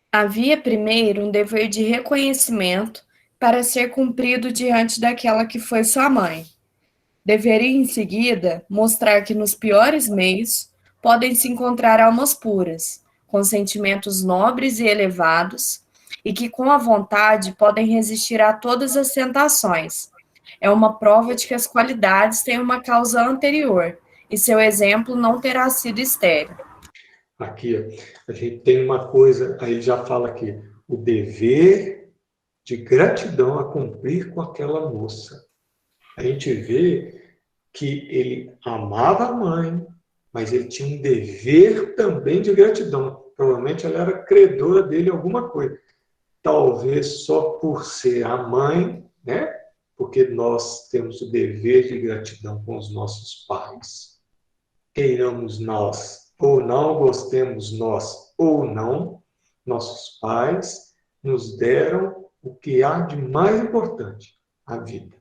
Havia primeiro um dever de reconhecimento para ser cumprido diante daquela que foi sua mãe. Deveria, em seguida, mostrar que nos piores meios podem se encontrar almas puras, com sentimentos nobres e elevados, e que com a vontade podem resistir a todas as tentações. É uma prova de que as qualidades têm uma causa anterior, e seu exemplo não terá sido estéril. Aqui, a gente tem uma coisa, aí já fala aqui, o dever de gratidão a cumprir com aquela moça. A gente vê que ele amava a mãe, mas ele tinha um dever também de gratidão. Provavelmente ela era credora dele em alguma coisa. Talvez só por ser a mãe, né? Porque nós temos o dever de gratidão com os nossos pais. Queiramos nós ou não, gostemos nós ou não, nossos pais nos deram o que há de mais importante, a vida.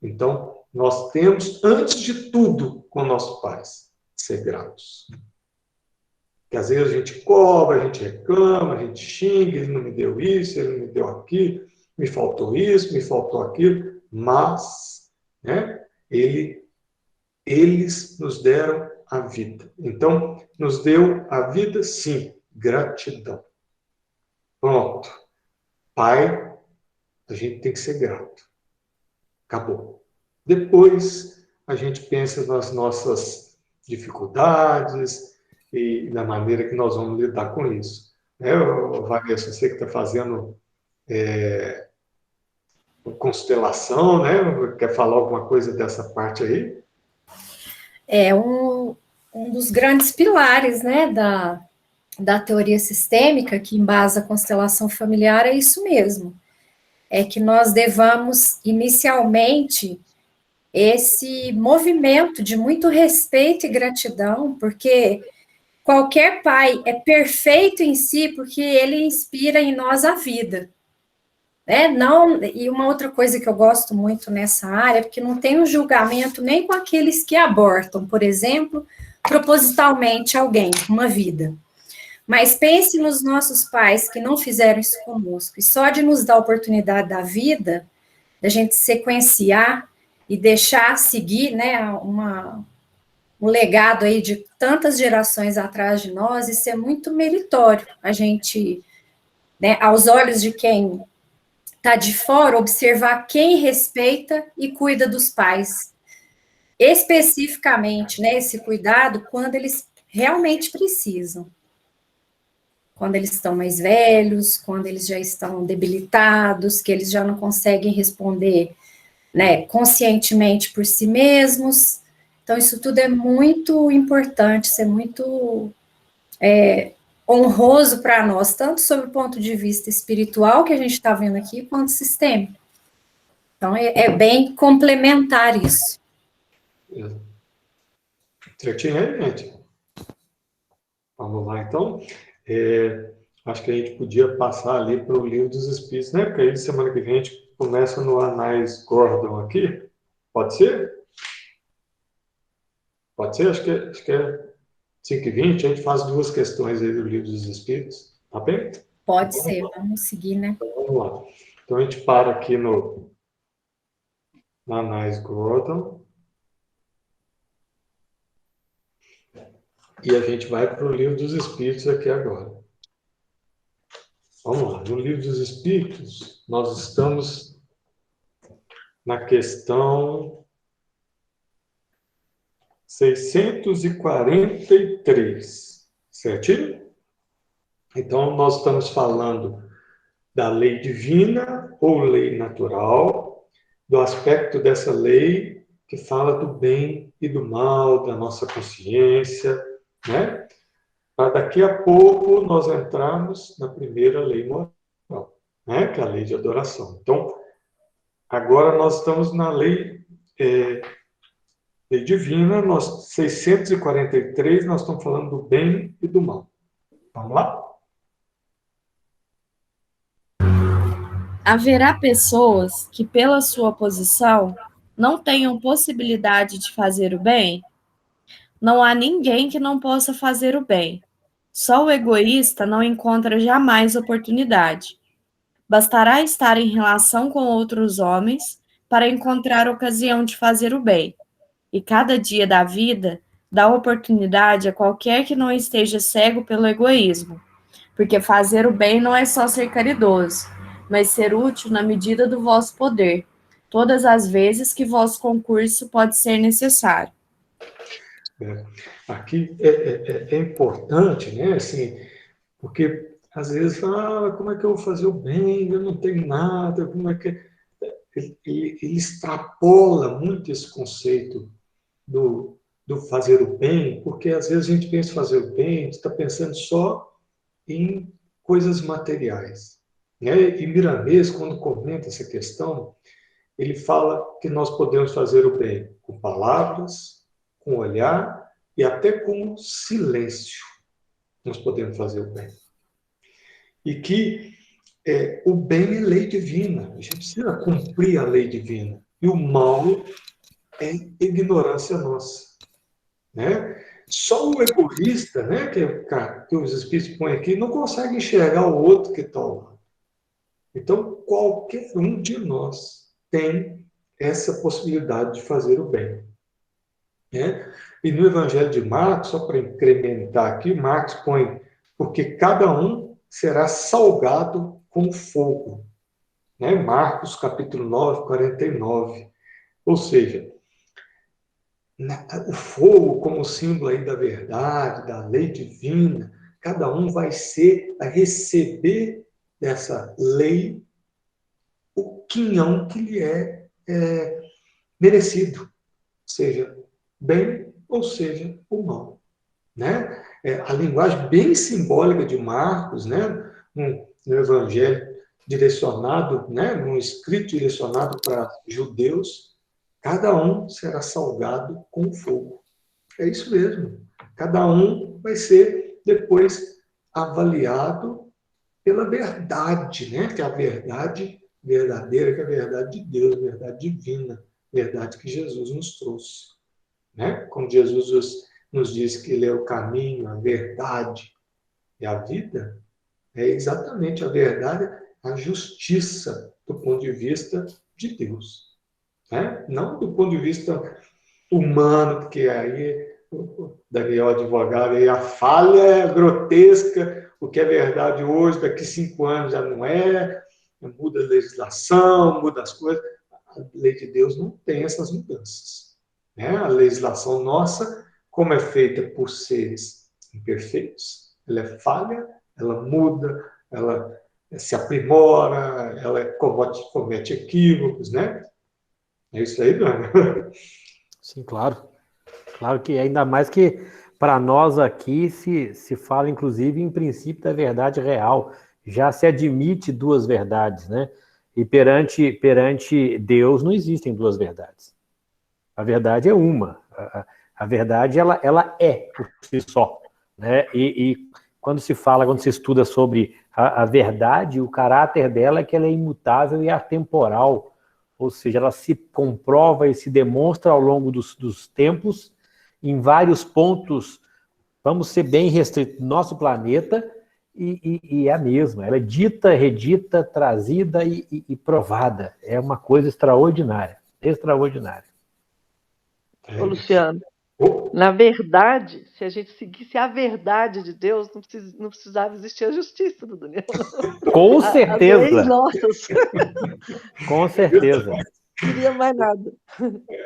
Então, nós temos, antes de tudo, com nossos pais, ser gratos. Porque às vezes a gente cobra, a gente reclama, a gente xinga, ele não me deu isso, ele não me deu aquilo, me faltou isso, me faltou aquilo, mas, né, eles nos deram a vida. Então, nos deu a vida, sim, gratidão. Pronto. Pai, a gente tem que ser grato. Acabou. Depois, a gente pensa nas nossas dificuldades, e da maneira que nós vamos lidar com isso. Né, Vanessa, você que está fazendo constelação, né? Quer falar alguma coisa dessa parte aí? É um dos grandes pilares, né, da teoria sistêmica, que embasa a constelação familiar, é isso mesmo. É que nós devamos, inicialmente, esse movimento de muito respeito e gratidão, porque qualquer pai é perfeito em si, porque ele inspira em nós a vida. Não, e uma outra coisa que eu gosto muito nessa área é porque não tem um julgamento nem com aqueles que abortam, por exemplo, propositalmente alguém, uma vida. Mas pense nos nossos pais que não fizeram isso conosco, e só de nos dar a oportunidade da vida, da gente sequenciar e deixar seguir, né, um legado aí de tantas gerações atrás de nós, isso é muito meritório. A gente, né, aos olhos de quem está de fora, observar quem respeita e cuida dos pais. Especificamente, né, esse cuidado quando eles realmente precisam. Quando eles estão mais velhos, quando eles já estão debilitados, que eles já não conseguem responder, né, conscientemente por si mesmos. Então, isso tudo é muito importante, isso é muito honroso para nós, tanto sob o ponto de vista espiritual, que a gente está vendo aqui, quanto sistêmico. Então, é bem complementar isso. Certinho aí, gente? Vamos lá, então. Acho que a gente podia passar ali para o Livro dos Espíritos, né? Porque aí, semana que vem, a gente começa no Anais Gordon aqui. Pode ser? Pode ser? Acho que é 5h20, a gente faz 2 questões aí do Livro dos Espíritos. Tá bem? Pode ser, vamos seguir, né? Então, vamos lá. Então, a gente para aqui no Anais Gordon. E a gente vai para o Livro dos Espíritos aqui agora. Vamos lá. No Livro dos Espíritos, nós estamos na questão 643, certinho? Então, nós estamos falando da lei divina ou lei natural, do aspecto dessa lei que fala do bem e do mal, da nossa consciência, né? Para daqui a pouco nós entrarmos na primeira lei moral, né? Que é a lei de adoração. Então, agora nós estamos na lei divina, 643, nós estamos falando do bem e do mal. Vamos lá? Haverá pessoas que, pela sua posição, não tenham possibilidade de fazer o bem? Não há ninguém que não possa fazer o bem. Só o egoísta não encontra jamais oportunidade. Bastará estar em relação com outros homens para encontrar ocasião de fazer o bem. E cada dia da vida dá oportunidade a qualquer que não esteja cego pelo egoísmo. Porque fazer o bem não é só ser caridoso, mas ser útil na medida do vosso poder, todas as vezes que vosso concurso pode ser necessário. Aqui é importante, né? Assim, porque às vezes fala, como é que eu vou fazer o bem? Eu não tenho nada, como é que... Ele extrapola muito esse conceito do fazer o bem, porque às vezes a gente pensa em fazer o bem, a gente está pensando só em coisas materiais, né? E Miramês, quando comenta essa questão, ele fala que nós podemos fazer o bem com palavras, com olhar e até com silêncio. Nós podemos fazer o bem. E que o bem é lei divina. A gente precisa cumprir a lei divina. E o mal é ignorância nossa, né? Só o egoísta, né, que os espíritos põem aqui, não consegue enxergar o outro que está ao lado. Então, qualquer um de nós tem essa possibilidade de fazer o bem, né? E no Evangelho de Marcos, só para incrementar aqui, Marcos põe, porque cada um será salgado com fogo, né? Marcos capítulo 9, 49. Ou seja, o fogo como símbolo aí da verdade, da lei divina, cada um vai receber dessa lei o quinhão que lhe é merecido, seja bem ou seja o mal, né? A linguagem bem simbólica de Marcos, né? No Evangelho direcionado, né? Num escrito direcionado para judeus, cada um será salgado com fogo. É isso mesmo. Cada um vai ser depois avaliado pela verdade, né? Que é a verdade verdadeira, que é a verdade de Deus, a verdade divina, a verdade que Jesus nos trouxe, né? Como Jesus nos diz que Ele é o caminho, a verdade e a vida, é exatamente a verdade, a justiça do ponto de vista de Deus, né? Não do ponto de vista humano, porque aí o Daniel advogado, aí a falha é grotesca, o que é verdade hoje, daqui 5 anos já não é, muda a legislação, muda as coisas. A lei de Deus não tem essas mudanças, né? A legislação nossa, como é feita por seres imperfeitos, ela é falha, ela muda, ela se aprimora, ela comete equívocos, né? É isso aí, Dani. Sim, claro. Claro que ainda mais que para nós aqui se fala, inclusive, em princípio da verdade real. Já se admite duas verdades, né? E perante Deus não existem duas verdades. A verdade é uma. A verdade, ela é por si só, né? E quando se estuda sobre a verdade, o caráter dela é que ela é imutável e atemporal. Ou seja, ela se comprova e se demonstra ao longo dos tempos, em vários pontos, vamos ser bem restritos, nosso planeta, e é a mesma. Ela é dita, redita, trazida e provada. É uma coisa extraordinária. Extraordinária. Ô, Luciano, na verdade, se a gente seguisse a verdade de Deus, não precisava existir a justiça do Daniel. Com certeza. As leis nossas. Com certeza. Não queria mais nada.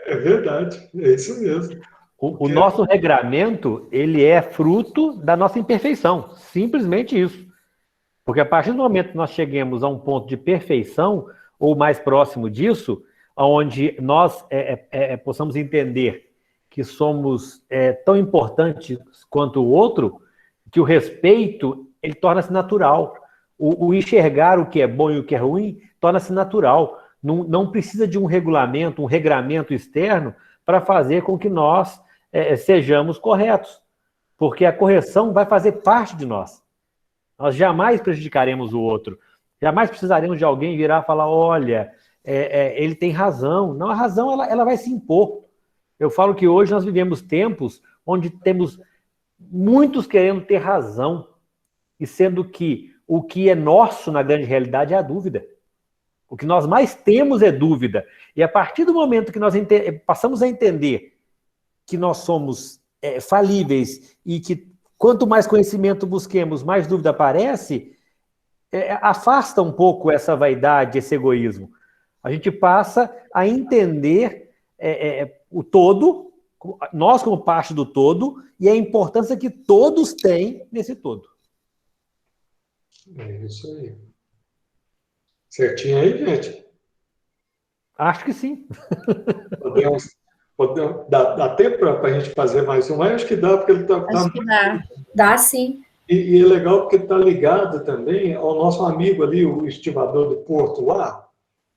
É verdade, é isso mesmo. O nosso regramento, ele é fruto da nossa imperfeição. Simplesmente isso. Porque a partir do momento que nós cheguemos a um ponto de perfeição, ou mais próximo disso, onde nós possamos entender que somos tão importantes quanto o outro, que o respeito, ele torna-se natural. O enxergar o que é bom e o que é ruim torna-se natural. Não precisa de um regulamento, um regramento externo para fazer com que nós sejamos corretos. Porque a correção vai fazer parte de nós. Nós jamais prejudicaremos o outro. Jamais precisaremos de alguém virar e falar, olha, ele tem razão. Não, a razão ela vai se impor. Eu falo que hoje nós vivemos tempos onde temos muitos querendo ter razão, e sendo que o que é nosso na grande realidade é a dúvida. O que nós mais temos é dúvida. E a partir do momento que nós passamos a entender que nós somos falíveis e que quanto mais conhecimento busquemos, mais dúvida aparece, afasta um pouco essa vaidade, esse egoísmo. A gente passa a entender o todo, nós como parte do todo, e a importância que todos têm nesse todo. É isso aí. Certinho aí, gente? Acho que sim. Dá tempo para a gente fazer mais um? Acho que dá, porque ele está... Acho que dá. Dá sim. E é legal porque ele está ligado também ao nosso amigo ali, o estivador do Porto lá,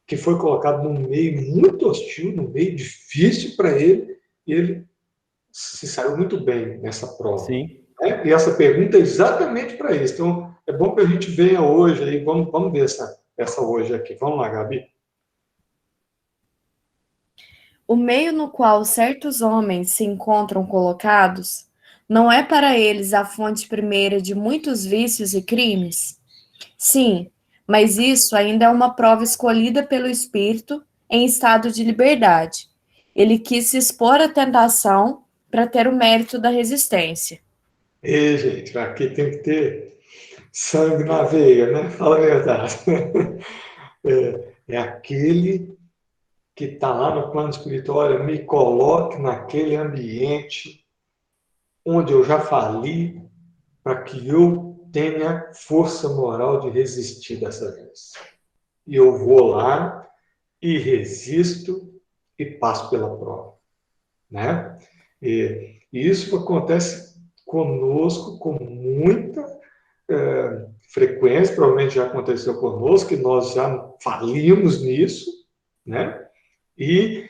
que foi colocado num meio muito hostil, num meio difícil para ele, e ele se saiu muito bem nessa prova. Sim. E essa pergunta é exatamente para isso. Então, é bom que a gente venha hoje aí, vamos ver essa hoje aqui. Vamos lá, Gabi. O meio no qual certos homens se encontram colocados não é para eles a fonte primeira de muitos vícios e crimes? Sim, mas isso ainda é uma prova escolhida pelo Espírito em estado de liberdade. Ele quis se expor à tentação para ter o mérito da resistência. Ei, gente, aqui tem que ter sangue na veia, né? Fala a verdade. É aquele que está lá no plano espiritual, olha, me coloque naquele ambiente onde eu já fali, para que eu tenha força moral de resistir dessa vez. E eu vou lá e resisto e passo pela prova, né? E isso acontece conosco com muita frequência, provavelmente já aconteceu conosco, que nós já falimos nisso, né? E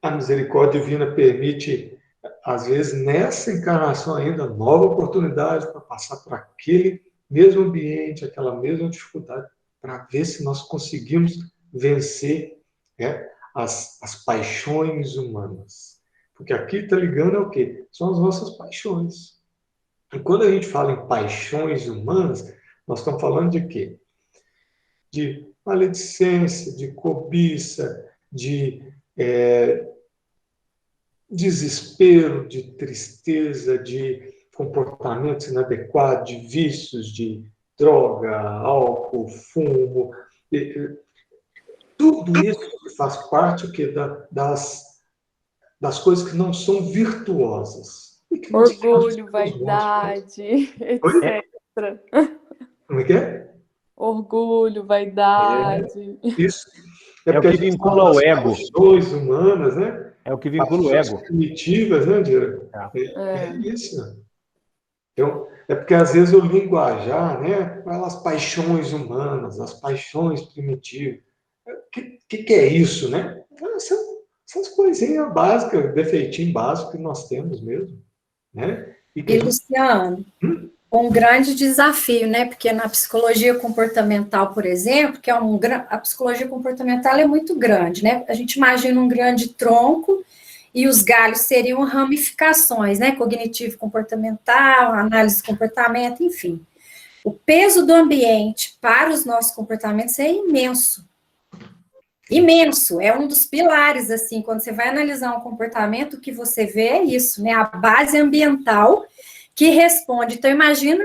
a misericórdia divina permite, às vezes, nessa encarnação ainda, nova oportunidade para passar por aquele mesmo ambiente, aquela mesma dificuldade, para ver se nós conseguimos vencer, né, as paixões humanas. Porque aqui está ligando ao quê? São as nossas paixões. E quando a gente fala em paixões humanas, nós estamos falando de quê? De maledicência, de cobiça, de desespero, de tristeza, de comportamentos inadequados, de vícios, de droga, álcool, fumo. Tudo isso faz parte o quê? Das coisas que não são virtuosas. Orgulho, vaidade, etc. Como é que é? Orgulho, vaidade. Isso. É o que vincula o ego. As paixões humanas, né? É o que vincula o ego. Primitivas, né, Dira? É isso. Então, é porque às vezes o linguajar, né? As paixões humanas, as paixões primitivas. O que é isso, né? Essas coisinhas básicas, defeitinho básico que nós temos mesmo, né? E Luciano, um grande desafio, né? Porque na psicologia comportamental, por exemplo, que é a psicologia comportamental é muito grande, né? A gente imagina um grande tronco e os galhos seriam ramificações, né? Cognitivo comportamental, análise do comportamento, enfim. O peso do ambiente para os nossos comportamentos é imenso. Imenso, é um dos pilares, assim, quando você vai analisar um comportamento, o que você vê é isso, né? A base ambiental que responde. Então, imagina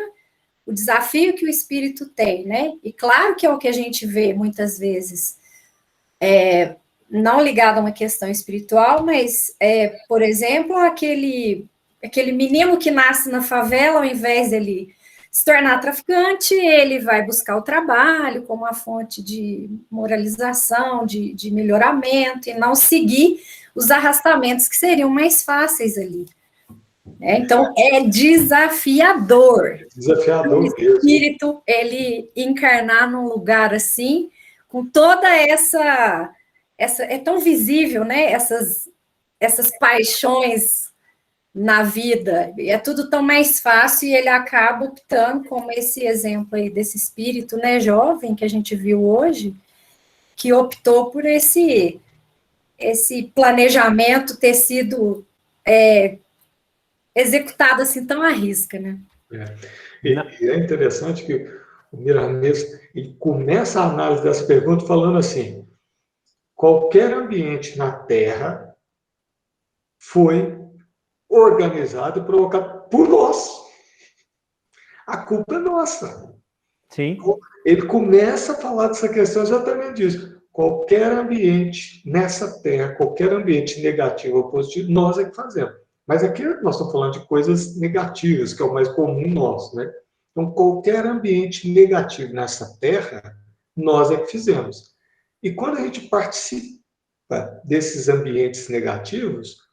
o desafio que o espírito tem, né? E claro que é o que a gente vê muitas vezes, não ligado a uma questão espiritual, mas, por exemplo, aquele menino que nasce na favela, ao invés dele se tornar traficante, ele vai buscar o trabalho como uma fonte de moralização, de melhoramento, e não seguir os arrastamentos que seriam mais fáceis ali. Então, é desafiador. Desafiador o espírito, ele encarnar num lugar assim, com toda essa é tão visível, né? Essas paixões na vida, é tudo tão mais fácil, e ele acaba optando, como esse exemplo aí desse espírito, né, jovem, que a gente viu hoje, que optou por esse planejamento ter sido executado assim tão à risca, né? E é interessante que o Miramês ele começa a análise dessa pergunta falando assim: qualquer ambiente na Terra foi organizado e provocado por nós. A culpa é nossa. Sim. Ele começa a falar dessa questão exatamente disso. Qualquer ambiente nessa Terra, qualquer ambiente negativo ou positivo, nós é que fazemos. Mas aqui nós estamos falando de coisas negativas, que é o mais comum nosso, né? Então, qualquer ambiente negativo nessa Terra, nós é que fizemos. E quando a gente participa desses ambientes negativos,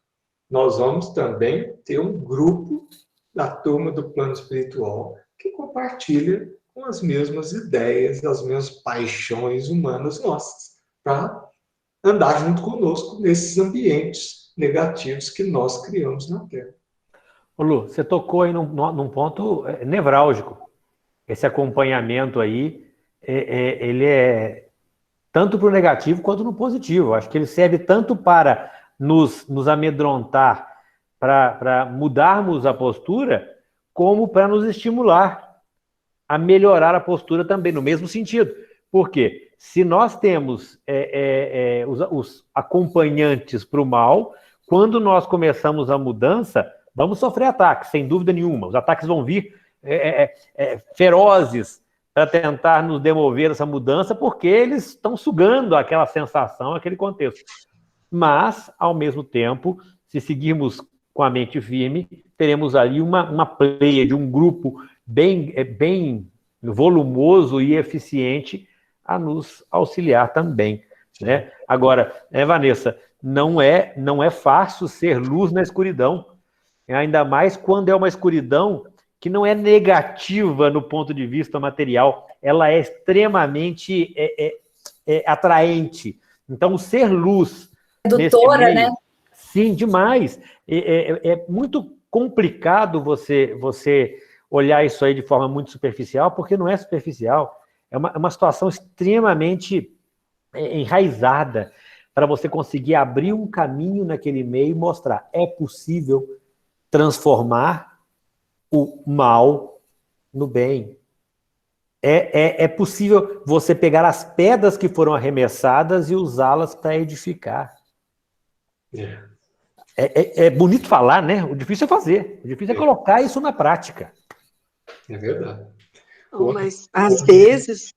nós vamos também ter um grupo da turma do plano espiritual que compartilha com as mesmas ideias, as mesmas paixões humanas nossas, para andar junto conosco nesses ambientes negativos que nós criamos na Terra. Ô Lu, você tocou aí num ponto nevrálgico. Esse acompanhamento aí, ele é tanto para o negativo quanto no positivo. Acho que ele serve tanto para nos amedrontar, para mudarmos a postura, como para nos estimular a melhorar a postura também, no mesmo sentido. Por quê? Se nós temos os acompanhantes para o mal, quando nós começamos a mudança, vamos sofrer ataques, sem dúvida nenhuma. Os ataques vão vir ferozes, para tentar nos demover essa mudança, porque eles estão sugando aquela sensação, aquele contexto. Mas, ao mesmo tempo, se seguirmos com a mente firme, teremos ali uma pleia de um grupo bem volumoso e eficiente a nos auxiliar também, né? Agora, Vanessa, não é fácil ser luz na escuridão, ainda mais quando é uma escuridão que não é negativa no ponto de vista material, ela é extremamente atraente. Então, ser luz... Sedutora, meio, né? Sim, demais. É muito complicado você olhar isso aí de forma muito superficial, porque não é superficial. É uma situação extremamente enraizada para você conseguir abrir um caminho naquele meio e mostrar. É possível transformar o mal no bem. É possível você pegar as pedras que foram arremessadas e usá-las para edificar. É bonito falar, né? O difícil é fazer. O difícil é colocar isso na prática. É verdade. Mas, às vezes,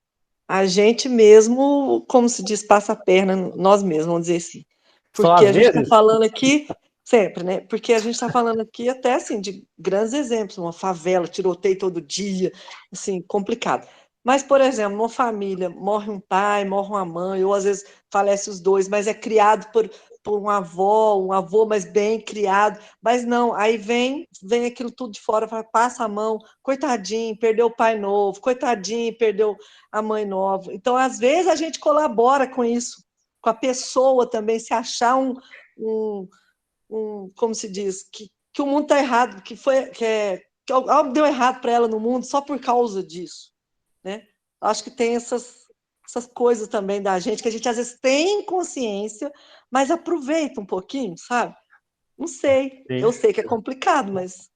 a gente mesmo, como se diz, passa a perna, nós mesmos, vamos dizer assim. Porque a gente está falando aqui... Sempre, né? Porque a gente está falando aqui até, assim, de grandes exemplos, uma favela, tiroteio todo dia, assim, complicado. Mas, por exemplo, uma família, morre um pai, morre uma mãe, ou às vezes falece os dois, mas é criado por um avô, mas bem criado, mas não, aí vem aquilo tudo de fora, passa a mão, coitadinho, perdeu o pai novo, coitadinho, perdeu a mãe nova. Então, às vezes, a gente colabora com isso, com a pessoa também, se achar como se diz, que o mundo está errado, que algo deu errado para ela no mundo só por causa disso, né? Acho que tem essas coisas também da gente, que a gente às vezes tem consciência, mas aproveita um pouquinho, sabe? Não sei, eu sei que é complicado, mas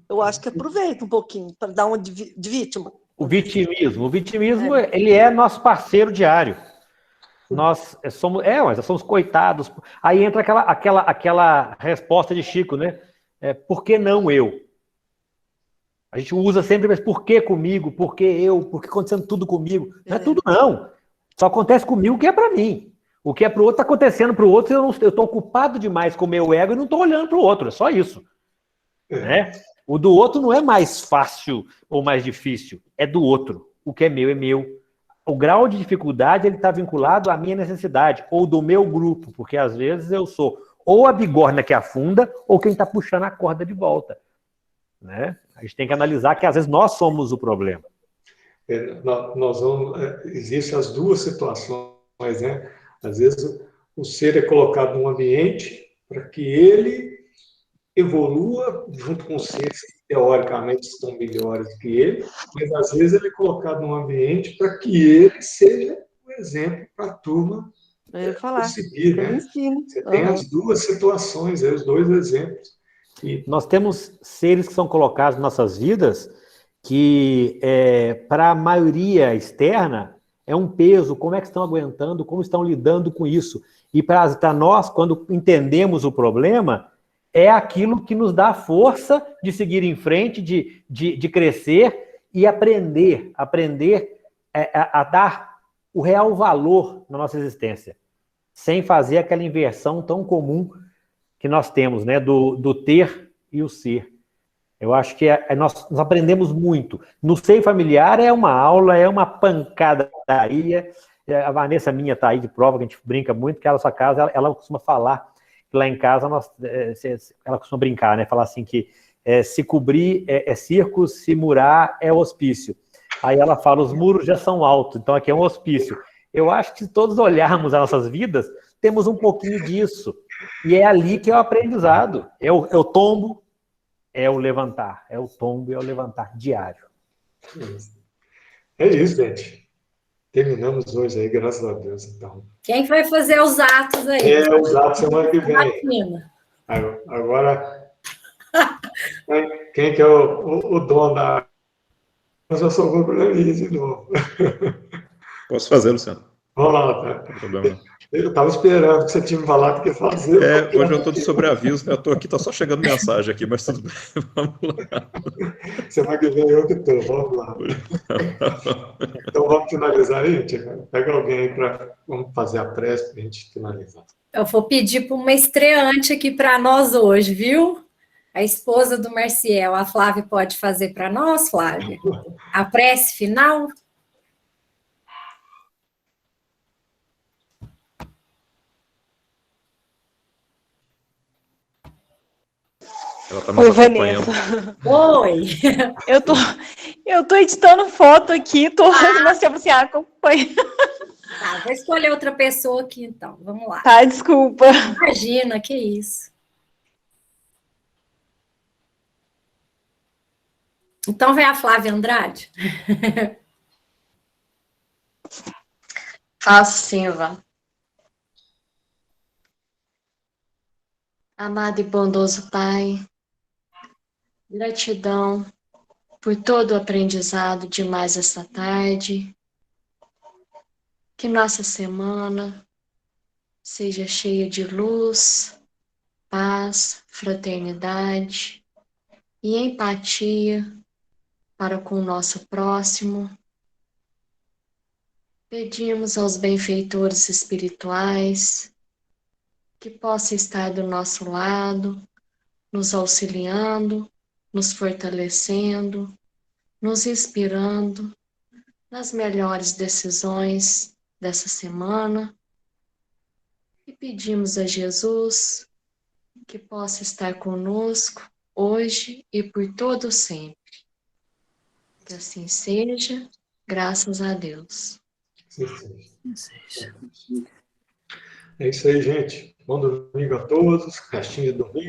eu acho que aproveita um pouquinho para dar uma de vítima. O vitimismo, ele é nosso parceiro diário. Nós somos coitados. Aí entra aquela resposta de Chico, né? Por que não eu? A gente usa sempre, mas por que comigo? Por que eu? Por que acontecendo tudo comigo? Não é tudo, não. Só acontece comigo o que é para mim. O que é para o outro está acontecendo para o outro, eu estou ocupado demais com o meu ego e não estou olhando para o outro. É só isso. Né? O do outro não é mais fácil ou mais difícil. É do outro. O que é meu é meu. O grau de dificuldade ele está vinculado à minha necessidade, ou do meu grupo, porque às vezes eu sou ou a bigorna que afunda, ou quem está puxando a corda de volta. Né? A gente tem que analisar que às vezes nós somos o problema. Existem as duas situações, né? Às vezes o ser é colocado num ambiente para que ele evolua junto com os seres que teoricamente estão melhores que ele, mas às vezes ele é colocado num ambiente para que ele seja um exemplo para a turma seguir, né? Você tem as duas situações, os dois exemplos. Nós temos seres que são colocados em nossas vidas que, para a maioria externa, é um peso, como é que estão aguentando, como estão lidando com isso. E para nós, quando entendemos o problema, é aquilo que nos dá a força de seguir em frente, de crescer e aprender a dar o real valor na nossa existência, sem fazer aquela inversão tão comum que nós temos, né, do ter e o ser. Eu acho que nós aprendemos muito. No seio familiar é uma aula, é uma pancadaria. A Vanessa minha está aí de prova, que a gente brinca muito, que ela, na sua casa, ela costuma falar, lá em casa, ela costuma brincar, né? Falar assim que se cobrir é circo, se murar é hospício. Aí ela fala, os muros já são altos, então aqui é um hospício. Eu acho que se todos olharmos as nossas vidas, temos um pouquinho disso. E é ali que é o aprendizado. É o tombo, é o levantar. É o tombo e é o levantar diário. É isso, gente. Terminamos hoje aí, graças a Deus, então. Quem vai fazer os atos aí? Os atos semana que vem. Agora, quem que é o dono da... Eu já sou o probleminha de novo. Posso fazer, Luciano? Vamos lá, tá? Não tem problema não. Eu estava esperando que você tinha me falado que ia fazer. Hoje eu estou de sobreaviso, né? Eu estou aqui, está só chegando mensagem aqui, mas tudo bem, vamos lá. Semana que vem eu que estou, vamos lá. Então vamos finalizar aí, Tia? Pega alguém aí para vamos fazer a prece para a gente finalizar. Eu vou pedir para uma estreante aqui para nós hoje, viu? A esposa do Marciel, a Flávia pode fazer para nós, Flávia? A prece final? Ela está nos acompanhando. Oi! Eu tô editando foto aqui, mas tipo assim, acompanha. Tá, vou escolher outra pessoa aqui, então. Vamos lá. Tá, desculpa. Imagina, que isso. Então, vem a Flávia Andrade. Faço sim, Ivan. Amado e bondoso Pai, gratidão por todo o aprendizado de mais esta tarde. Que nossa semana seja cheia de luz, paz, fraternidade e empatia para com o nosso próximo. Pedimos aos benfeitores espirituais que possam estar do nosso lado, nos auxiliando, nos fortalecendo, nos inspirando nas melhores decisões dessa semana. E pedimos a Jesus que possa estar conosco hoje e por todo sempre. Que assim seja, graças a Deus. É isso aí, gente. Bom domingo a todos. Restinho de domingo.